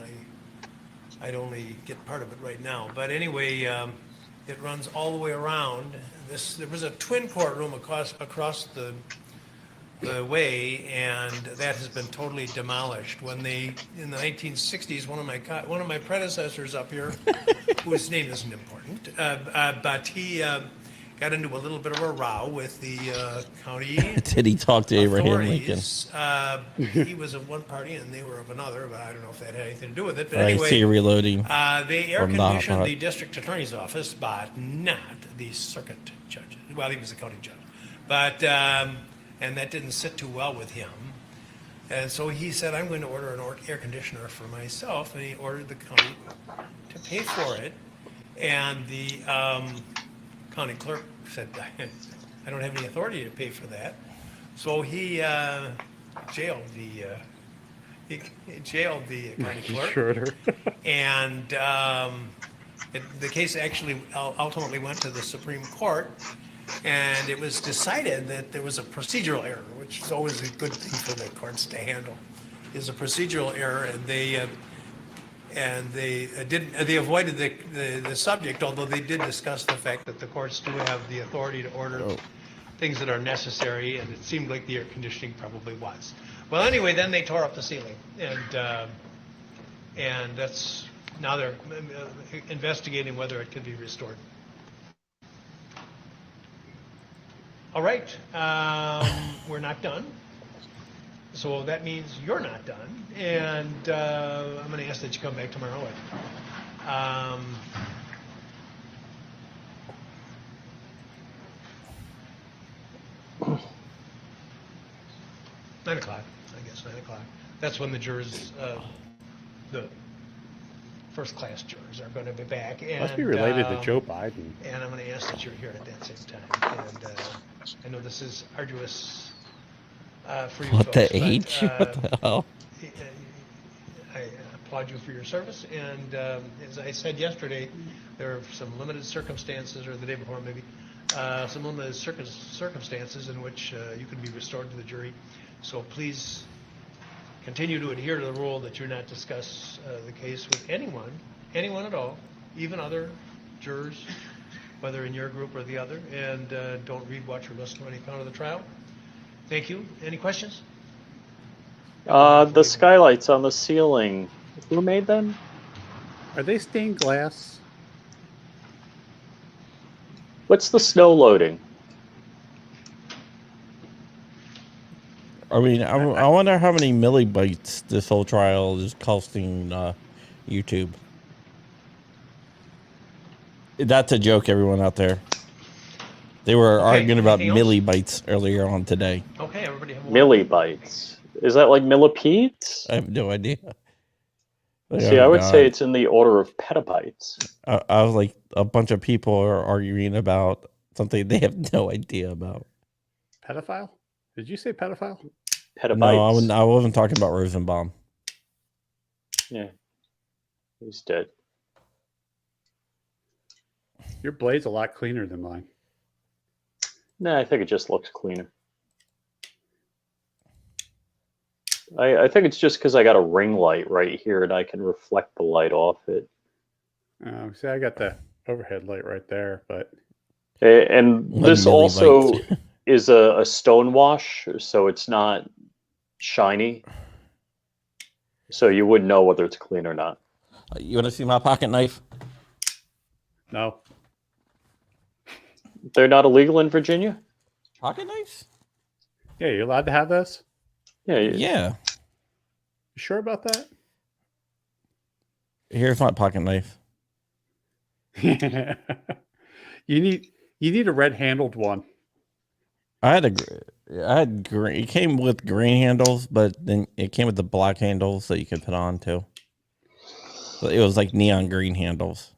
I'd only get part of it right now. But anyway, it runs all the way around. There was a twin courtroom across the way, and that has been totally demolished. When in the 1960s, one of my predecessors up here, whose name isn't important, but he got into a little bit of a row with the county. Did he talk to Abraham Lincoln? He was of one party and they were of another, but I don't know if that had anything to do with it. But I anyway, see reloading. they air Or not, conditioned but- the district attorney's office, but not the circuit judge. Well, he was a county judge, but and that didn't sit too well with him. And so he said, "I'm going to order an air conditioner for myself," and he ordered the county to pay for it. And the county clerk said, "I don't have any authority to pay for that." So he jailed the county clerk. Schroeder. And the case actually ultimately went to the Supreme Court, and it was decided that there was a procedural error, which is always a good thing for the courts to handle, is a procedural error, and they avoided the subject, although they did discuss the fact that the courts do have the authority to order things that are necessary, and it seemed like the air conditioning probably was. Well, anyway, then they tore up the ceiling, and that's now they're investigating whether it can be restored. All right, we're not done. So that means you're not done, and I'm going to ask that you come back tomorrow at 9 o'clock, I guess, 9 o'clock. That's when the jurors, the first-class jurors are going to be back. And, Must be related to Joe Biden. And I'm going to ask that you're here at that same time. And I know this is arduous for you What folks. the H? What the hell? I applaud you for your service. And as I said yesterday, there are some limited circumstances, or the day before maybe, some limited circumstances in which you can be restored to the jury. So please continue to adhere to the rule that you not discuss the case with anyone at all, even other jurors, whether in your group or the other, and don't read, watch, or listen to any account of the trial. Thank you. Any questions? The skylights on the ceiling, who made them? Are they stained glass? What's the snow loading? I mean, I wonder how many millibytes this whole trial is costing YouTube. That's a joke, everyone out there. They were arguing about anything else? millibytes earlier on today. Okay, everybody have one. Millibytes. Is that like millipedes? I have no idea. See, Oh, I would God. say it's in the order of petabytes. I was like, a bunch of people are arguing about something they have no idea about. Pedophile? Did you say pedophile? Petabytes. No, I wasn't talking about Rosenbaum. Yeah. He's dead. Your blade's a lot cleaner than mine. Nah, I think it just looks cleaner. I think it's just because I got a ring light right here and I can reflect the light off it. See, I got the overhead light right there, but And this Millie also lights. is a stone wash, so it's not shiny. So you wouldn't know whether it's clean or not. You want to see my pocket knife? no. They're not illegal in Virginia? Pocket knives? Yeah, you're allowed to have this? Yeah. Yeah. You sure about that? Here's my pocket knife. You need a red-handled one. I had green. It came with green handles, but then it came with the black handles that you could put on too. So it was like neon green handles.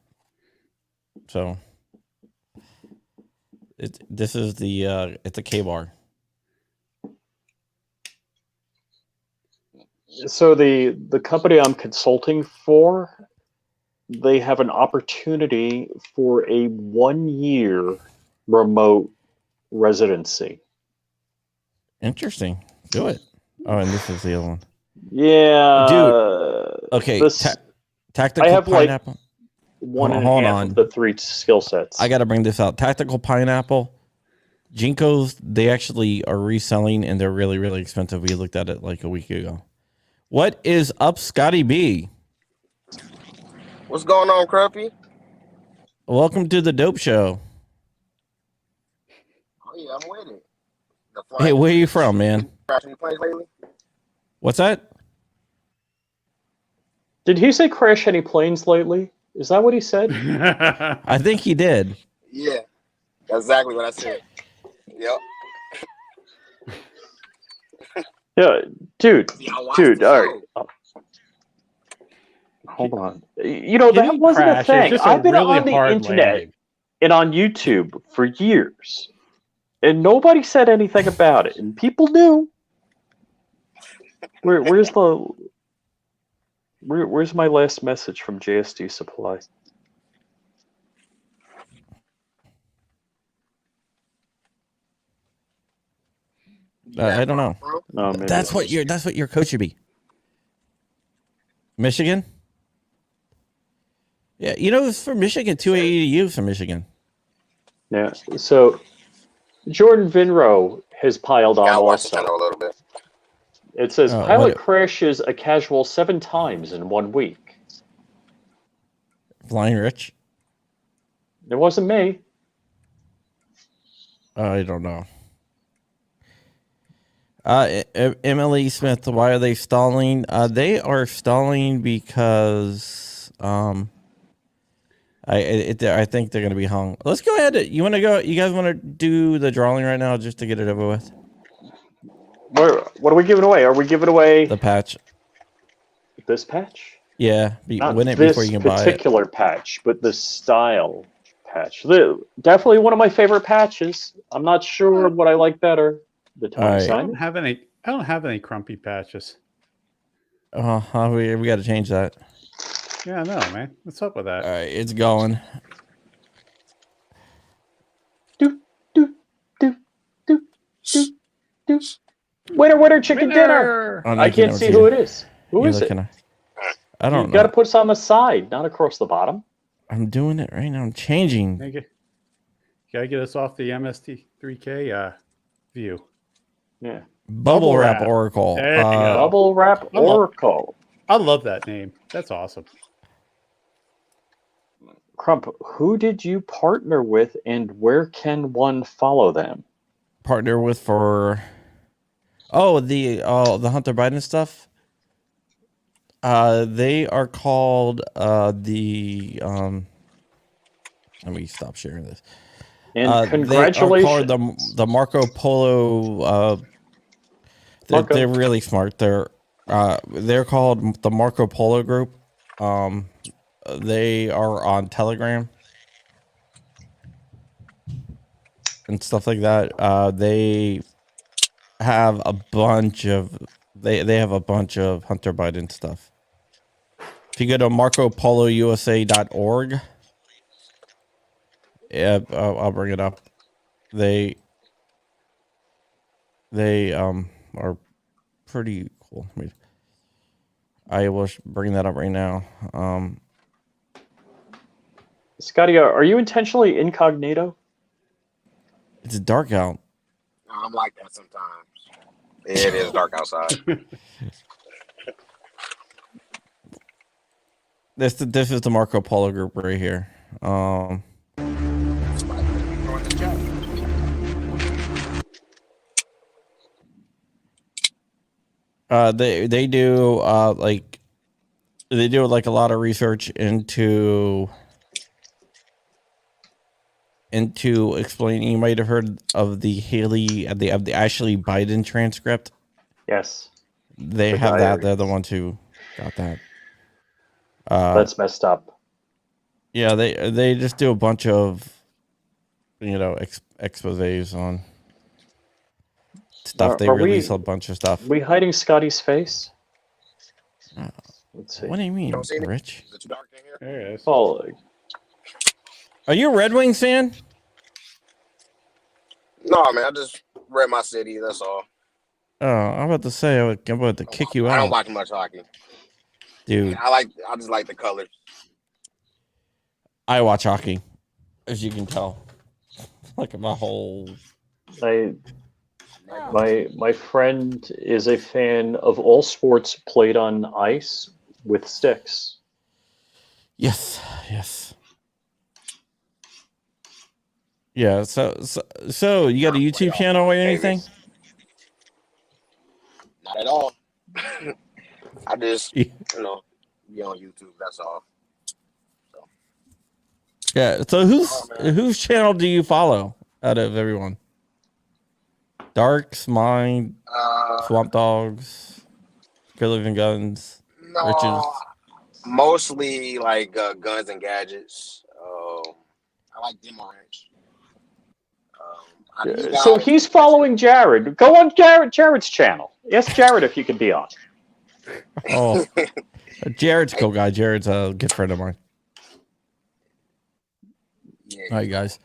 So this is the it's a K-bar. So the company I'm consulting for, they have an opportunity for a 1-year remote residency. Interesting. Do it. Oh, and this is the other one. Yeah, Dude. Okay. This, Tactical I have pineapple. one and Hold a half on. of the 3 skill sets. I got to bring this out. Tactical pineapple. Jinkos, they actually are reselling and they're really, really expensive. We looked at it like a week ago. What is up, Scotty B? What's going on, Crumpy? Welcome to the Dope Show. Oh yeah, I'm with it. Hey, where are you from, man? Crashing planes lately? What's that? Did he say crash any planes lately? Is that what he said? I think he did. Yeah, that's exactly what I said. Yep. Yeah, dude. See, I watched Dude, the all show. right. Hold on. You know, that Getting wasn't a crashed is thing. just a I've been really on the hard internet landing. and on YouTube for years, and nobody said anything about it, and people knew. Where's my last message from JSD Supply? I don't know. No, maybe That's what your coach should be. Michigan? Yeah, you know, it's from Michigan. 280 to you from Michigan. Yeah. So Jordan Vinro has piled on Yeah, I watched the also. channel a little bit. It says Oh, pilot what- crashes a casual 7 times in 1 week. Flying Rich? It wasn't me. I don't know. Emily Smith, why are they stalling? They are stalling because I think they're going to be hung. Let's go ahead. You want to go? You guys want to do the drawing right now just to get it over with? What are we giving away? Are we giving away The patch. this patch? Yeah, Not win it this before you can buy it. particular patch, but the style patch. Definitely one of my favorite patches. I'm not sure what I like better. The All right. time I don't have any Crumpy patches. We got to change that. Yeah, I know, man. What's up with that? All right, it's going. Do, do, do, do, do, do. Winner, winner, chicken dinner. Oh, I can't see who it is. Who is it? I don't You know. got to put us on the side, not across the bottom. I'm doing it right now. I'm changing. Gotta get us off the MST3K view. Yeah. Bubble wrap Oracle. There you go. Bubble wrap Oracle. I love that name. That's awesome. Crump, who did you partner with and where can one follow them? Partner with for the Hunter Biden stuff. They are called let me stop sharing this. And congratulations. They are called the Marco Polo. They're really smart. They're called the Marco Polo Group. They are on Telegram. and stuff like that. They have a bunch of they have a bunch of Hunter Biden stuff. If you go to marcopolousa.org, yeah, I'll bring it up. They are pretty cool. I will bring that up right now. Scotty, are you intentionally incognito? It's dark out. I'm like that sometimes. It is dark outside. This is the Marco Polo group right here. They do like they do like a lot of research into explaining. You might have heard of the Haley of the Ashley Biden transcript. Yes. They have that. They're the ones who got that. That's messed up. Yeah, they just do a bunch of exposés on stuff. They release a bunch of stuff. Are we hiding Scotty's face? Let's see. What do you mean, Rich? Is it too dark in here? There it is. Oh, Are you a Red Wings fan? No, man, I just read my city. That's all. Oh, I'm about to say I'm about to kick you out. I don't watch much hockey, dude. I just like the colors. I watch hockey, as you can tell. Like my whole. My friend is a fan of all sports played on ice with sticks. Yes. Yeah. So you got a YouTube channel or anything? Not at all. I just be on YouTube. That's all. Yeah. So whose channel do you follow out of everyone? Darks, mine, Swamp Dogs, Good Living Guns, Riches. Mostly like guns and gadgets. I like Demo Ranch. So he's following Jared. Go on Jared's channel. Ask Jared if you can be on. Oh, Jared's a cool guy. Jared's a good friend of mine. Yeah. All right, guys.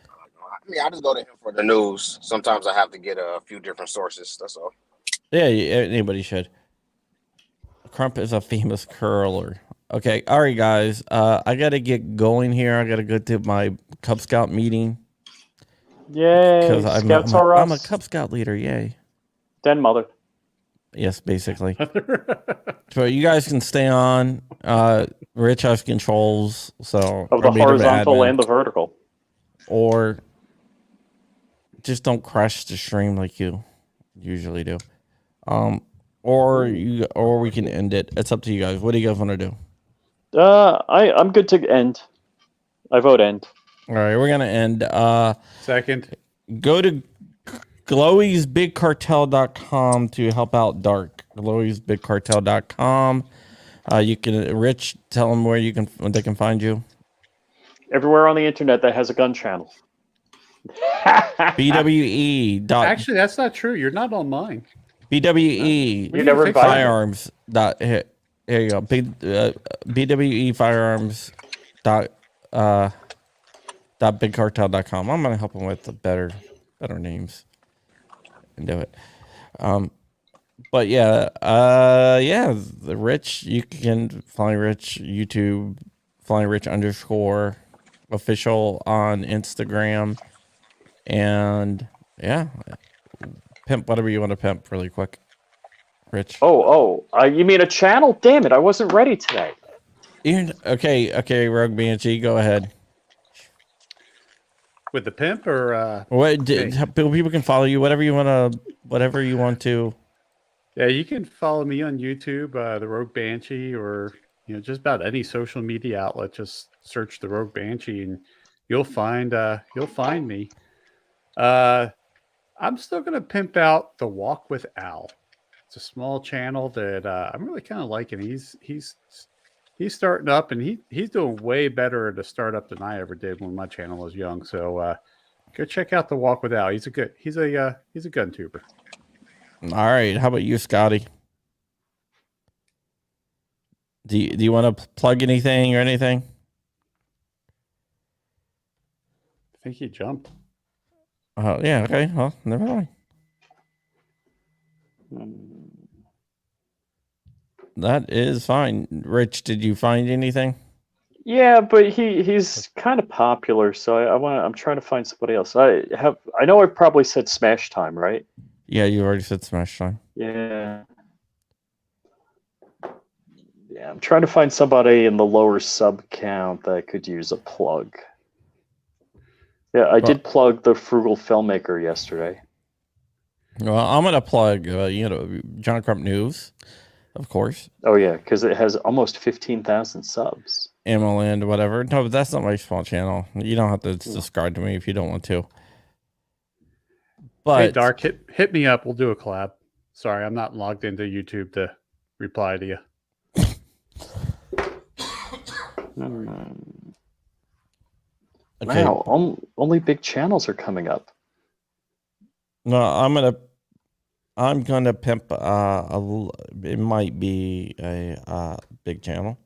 I mean, I just go to him for the news. Sometimes I have to get a few different sources. That's all. Yeah, anybody should. Crump is a famous curler. Okay, all right, guys. I gotta get going here. I gotta go to my Cub Scout meeting. Yay! Scouts are us. I'm a Cub Scout leader. Yay! Den mother. Yes, basically. So you guys can stay on. Rich has controls, so of the horizontal and the vertical. Or just don't crash the stream like you usually do. Or we can end it. It's up to you guys. What do you guys want to do? I'm good to end. I vote end. All right, we're gonna end. Second. Go to glowiesbigcartel.com to help out Dark. glowiesbigcartel.com. You can Rich, tell them where they can find you. Everywhere on the internet that has a gun channel. BWE. Actually, that's not true. You're not on mine. BWE. You never firearms. Here you go. BWE firearms. .bigcartel.com. I'm gonna help them with the better names and do it. But yeah, the Rich, you can find Rich YouTube, find Rich _ official on Instagram, and yeah, pimp whatever you want to pimp really quick, Rich. You mean a channel? Damn it, I wasn't ready today. Okay, Rogue Banshee, go ahead. With the pimp or people can follow you, whatever you want to. Yeah, you can follow me on YouTube, the Rogue Banshee, or just about any social media outlet. Just search the Rogue Banshee, and you'll find me. I'm still gonna pimp out the Walk with Al. It's a small channel that I'm really kind of liking. He's starting up, and he's doing way better at a startup than I ever did when my channel was young. So Go check out the Walk with Al. He's a gun tuber. All right. How about you, Scotty? Do you want to plug anything or anything? I think he jumped. Oh, yeah. Okay. Well, never mind. That is fine. Rich, did you find anything? Yeah, but he's kind of popular, so I'm trying to find somebody else. I know I probably said Smash Time, right? Yeah, you already said Smash Time. Yeah. Yeah, I'm trying to find somebody in the lower sub count that could use a plug. Yeah, I did plug the Frugal Filmmaker yesterday. Well, I'm gonna plug, John Crump News, of course. Oh yeah, because it has almost 15,000 subs. Amaland, whatever. No, but that's not my small channel. You don't have to subscribe to me if you don't want to. But hey, Dark, hit me up. We'll do a collab. Sorry, I'm not logged into YouTube to reply to you. Okay. Wow, only big channels are coming up. No, I'm gonna pimp. It might be a big channel.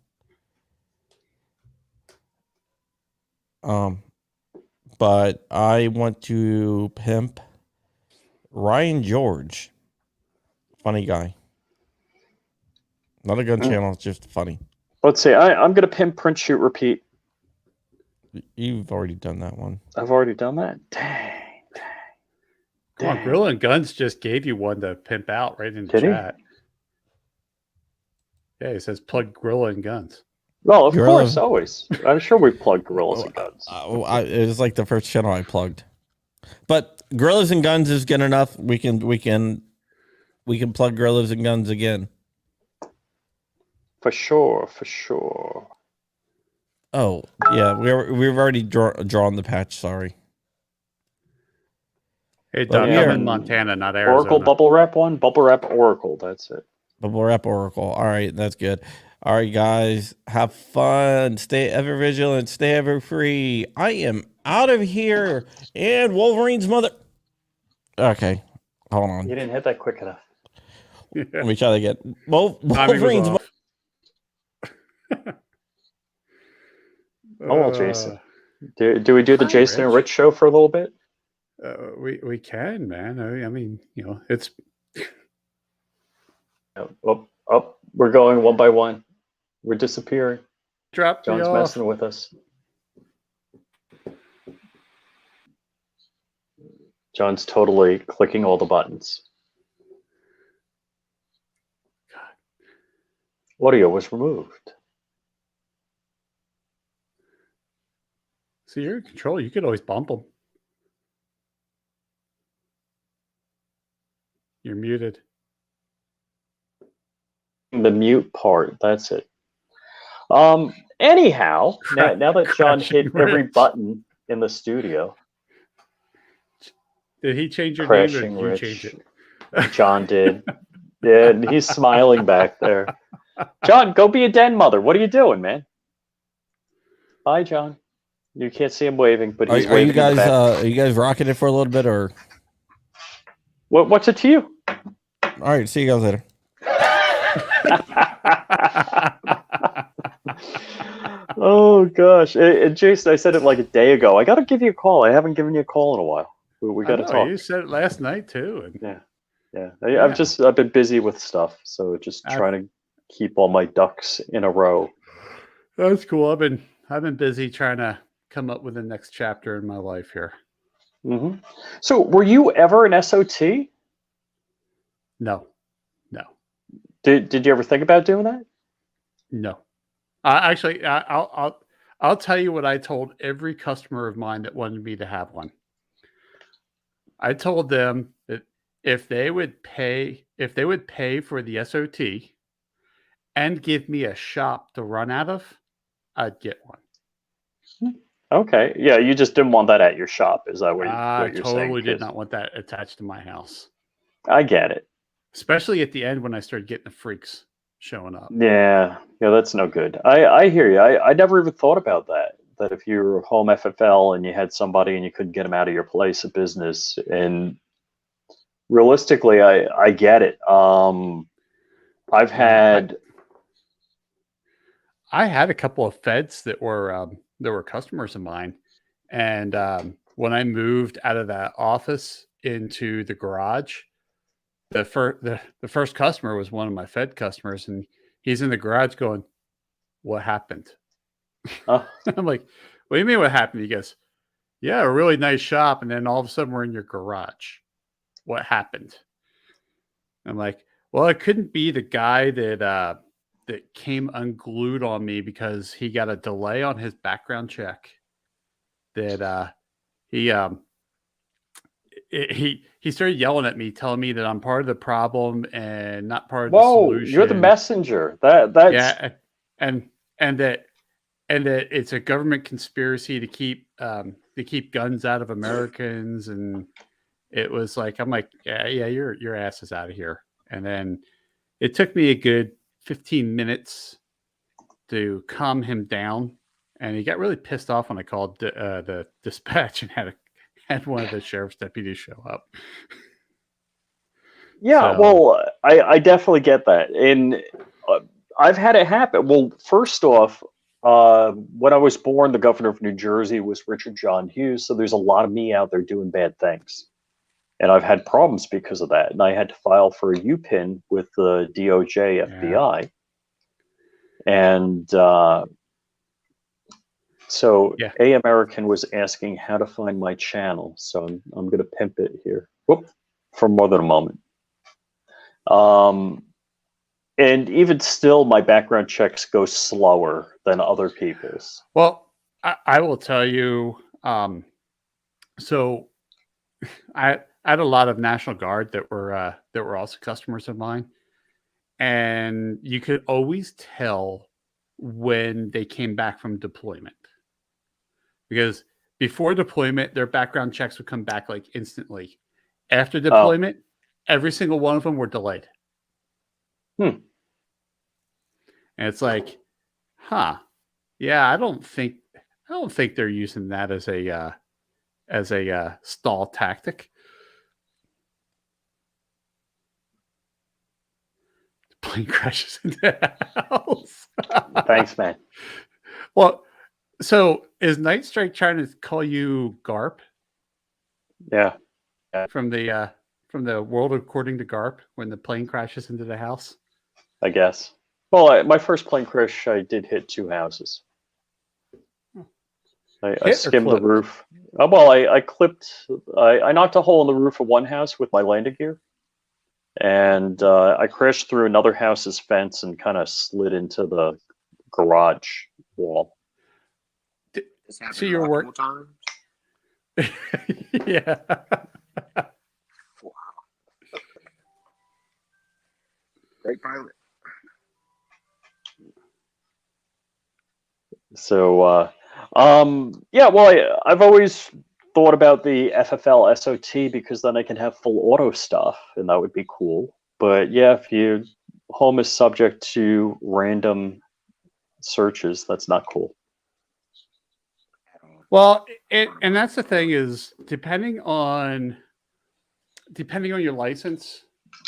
But I want to pimp Ryan George. Funny guy. Not a gun channel, it's just funny. Let's see. I'm gonna pimp Print Shoot Repeat. You've already done that one. I've already done that. Dang. Come on, Grill and Guns just gave you one to pimp out right in the Did he? chat. Yeah, it says plug Gorilla and Guns. Well, of Gorilla. course, always. I'm sure we plugged Gorillas and Guns. It was like the first channel I plugged. But Gorillas and Guns is good enough. We can plug Gorillas and Guns again. For sure, for sure. Oh yeah, we've already drawn the patch. Sorry. Hey, Doug, yeah. I'm in Montana, not Arizona. Oracle Bubble Wrap one? Bubble Wrap Oracle, that's it. Bubble Wrap Oracle. All right, that's good. All right, guys, have fun. Stay ever vigilant. Stay ever free. I am out of here. And Wolverine's mother. Okay, hold on. You didn't hit that quick enough. Let me try that again. Wolverine's mother. Oh, well, Jason. Do we do the Hi, Jason and Rich. Rich show for a little bit? We can, man. I mean, it's Oh, we're going one by one. We're disappearing. drop me John's off. messing with us. John's totally clicking all the buttons. Audio was removed. So you're in control. You could always bump them. You're muted. The mute part, that's it. Anyhow, now that John hit every button in the studio. Did he change your Crashing name or did you Rich. change it? John did. Yeah, and he's smiling back there. John, go be a den mother. What are you doing, man? Bye, John. You can't see him waving, but he's Are waving. you guys in the back. are you guys rocking it for a little bit or? What's it to you? All right, see you guys later. Oh gosh, Jason, I said it like a day ago. I got to give you a call. I haven't given you a call in a while. We got to talk. You said it last night too. And Yeah. I've been busy with stuff, so just trying to keep all my ducks in a row. that's cool. I've been busy trying to come up with the next chapter in my life here. Mm-hmm. So, were you ever an SOT? No. Did you ever think about doing that? No. Actually, I'll tell you what I told every customer of mine that wanted me to have one. I told them that if they would pay for the SOT and give me a shop to run out of, I'd get one. Okay. Yeah, you just didn't want that at your shop. Is that what you're saying? I totally did not want that attached to my house. I get it. Especially at the end when I started getting the freaks showing up. Yeah, that's no good. I hear you. I never even thought about that. that if you're home FFL and you had somebody and you couldn't get them out of your place of business, and realistically, I get it. I've had I had a couple of feds that were customers of mine, and when I moved out of that office into the garage, the first customer was one of my Fed customers, and he's in the garage going, "What happened?" I'm like, "What do you mean what happened?" He goes, "Yeah, a really nice shop, and then all of a sudden we're in your garage. What happened?" I'm like, "Well, it couldn't be the guy that came unglued on me because he got a delay on his background check. That he he started yelling at me, telling me that I'm part of the problem and not part of the Whoa, you're the solution. messenger. That's Yeah, and and that it's a government conspiracy to keep guns out of Americans." And it was like, I'm like, yeah, your ass is out of here. And then it took me a good 15 minutes to calm him down, and he got really pissed off when I called the dispatch and had one of the sheriff's deputies show up. yeah. So, Well, I definitely get that, and I've had it happen. Well, first off, when I was born, the governor of New Jersey was Richard John Hughes, so there's a lot of me out there doing bad things. And I've had problems because of that. And I had to file for a UPIN with the DOJ, FBI. And so A American was asking how to find my channel. So I'm going to pimp it here. Whoop, for more than a moment. And even still, my background checks go slower than other people's. Well, I will tell you. So I had a lot of National Guard that were also customers of mine, and you could always tell when they came back from deployment, because before deployment, their background checks would come back like instantly. After deployment, every single one of them were delayed. And it's like, yeah, I don't think they're using that as a stall tactic. The plane crashes into the house. Thanks, man. Well, so is Night Strike trying to call you Garp? Yeah. From the world according to Garp, when the plane crashes into the house? I guess. Well, my first plane crash, I did hit 2 houses. I skimmed the roof. Well, I clipped. I knocked a hole in the roof of one house with my landing gear, and I crashed through another house's fence and kind of slid into the garage wall. So your work times? Yeah. Wow. Great pilot. So, yeah, well, I've always thought about the FFL SOT because then I can have full auto stuff, and that would be cool. But yeah, if your home is subject to random searches, that's not cool. Well, and that's the thing is, depending on your license,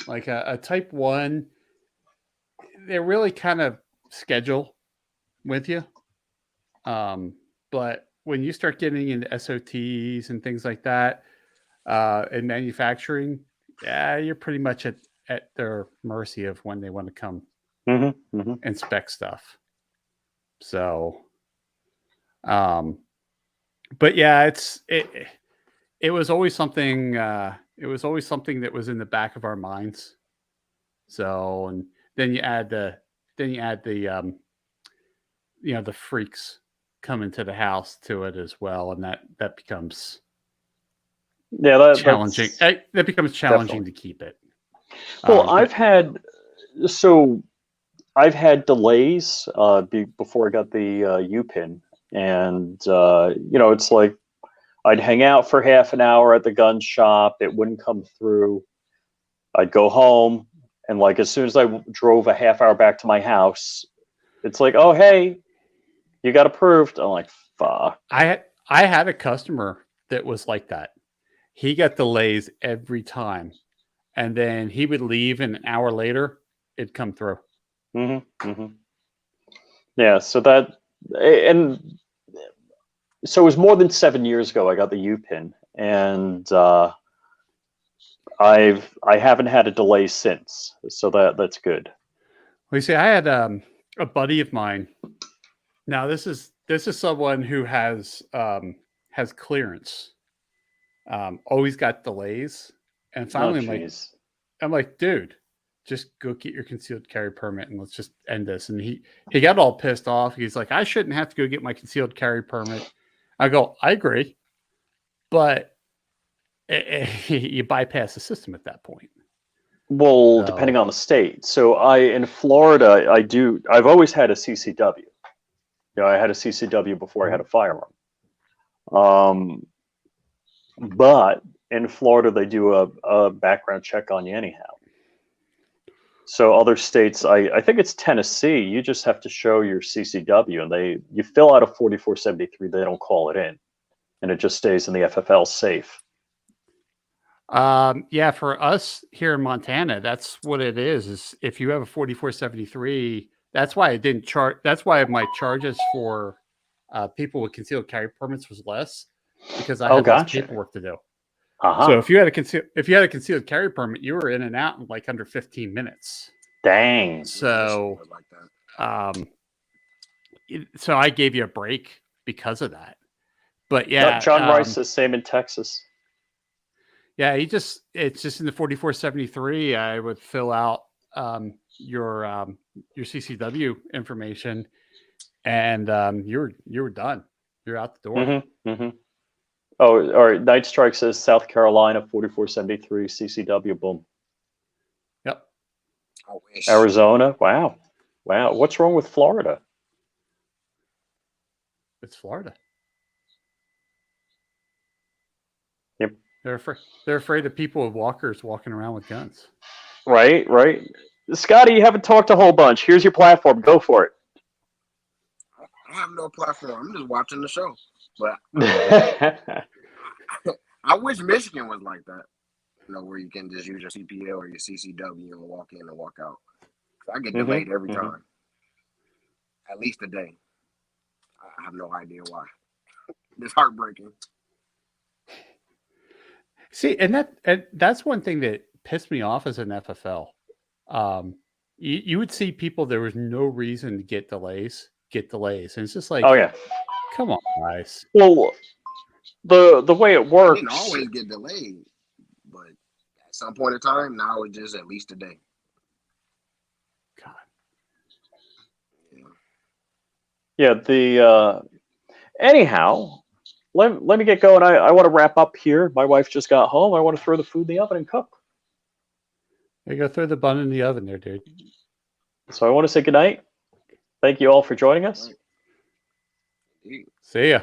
like a Type 1, they really kind of schedule with you. But when you start getting into SOTs and things like that, and manufacturing, yeah, you're pretty much at their mercy of when they want to come inspect stuff. So, but yeah, it was always something. It was always something that was in the back of our minds. So, and then you add the the freaks coming to the house to it as well, and that becomes challenging. That becomes challenging to keep it. Well, I've had delays before I got the UPIN, and it's like I'd hang out for half an hour at the gun shop, it wouldn't come through. I'd go home, and like as soon as I drove a half hour back to my house, it's like, oh hey, You got approved. I'm like, fuck. I had a customer that was like that. He got delays every time, and then he would leave, and an hour later, it'd come through. Yeah. So that, and so it was more than 7 years ago. I got the U pin, and I haven't had a delay since. So that's good. Well, you see, I had a buddy of mine. Now this is someone who has clearance. Always got delays, and finally I'm like, dude, just go get your concealed carry permit and let's just end this. And he got all pissed off. He's like, I shouldn't have to go get my concealed carry permit. I go, I agree, but you bypass the system at that point. Well, So, depending on the state. So in Florida, I've always had a CCW. I had a CCW before I had a firearm. But in Florida, they do a background check on you anyhow. So other states, I think it's Tennessee, you just have to show your CCW, and you fill out a 4473, they don't call it in, and it just stays in the FFL safe. yeah, for us here in Montana, that's what it is if you have a 4473, that's why I didn't charge. That's why my charges for people with concealed carry permits was less, because I had less paperwork to do. So if you had a concealed carry permit, you were in and out in like under 15 minutes. Dang. So, so I gave you a break because of that. But yeah, John Rice is same in Texas. Yeah, it's just in the 4473. I would fill out your CCW information, and you were done. You're out the door. Oh, all right. Night Strike says South Carolina 4473 CCW. Boom. Yep. Arizona. Wow. What's wrong with Florida? It's Florida. Yep. They're afraid of people with walkers walking around with guns. Right. Scotty, you haven't talked a whole bunch. Here's your platform. Go for it. I have no platform. I'm just watching the show. But I wish Michigan was like that. Where you can just use your CPL or your CCW and walk in and walk out. I get delayed every time. At least a day. I have no idea why. It's heartbreaking. See, and that's one thing that pissed me off as an FFL. You would see people, there was no reason to get delays. And it's just like, oh yeah, come on, guys. Well, the way it works, I didn't always get delayed, but at some point in time, now it's just at least a day. God. Yeah. Anyhow, let me get going. I want to wrap up here. My wife just got home. I want to throw the food in the oven and cook. You go throw the bun in the oven there, dude. So I want to say goodnight. Thank you all for joining us. See ya.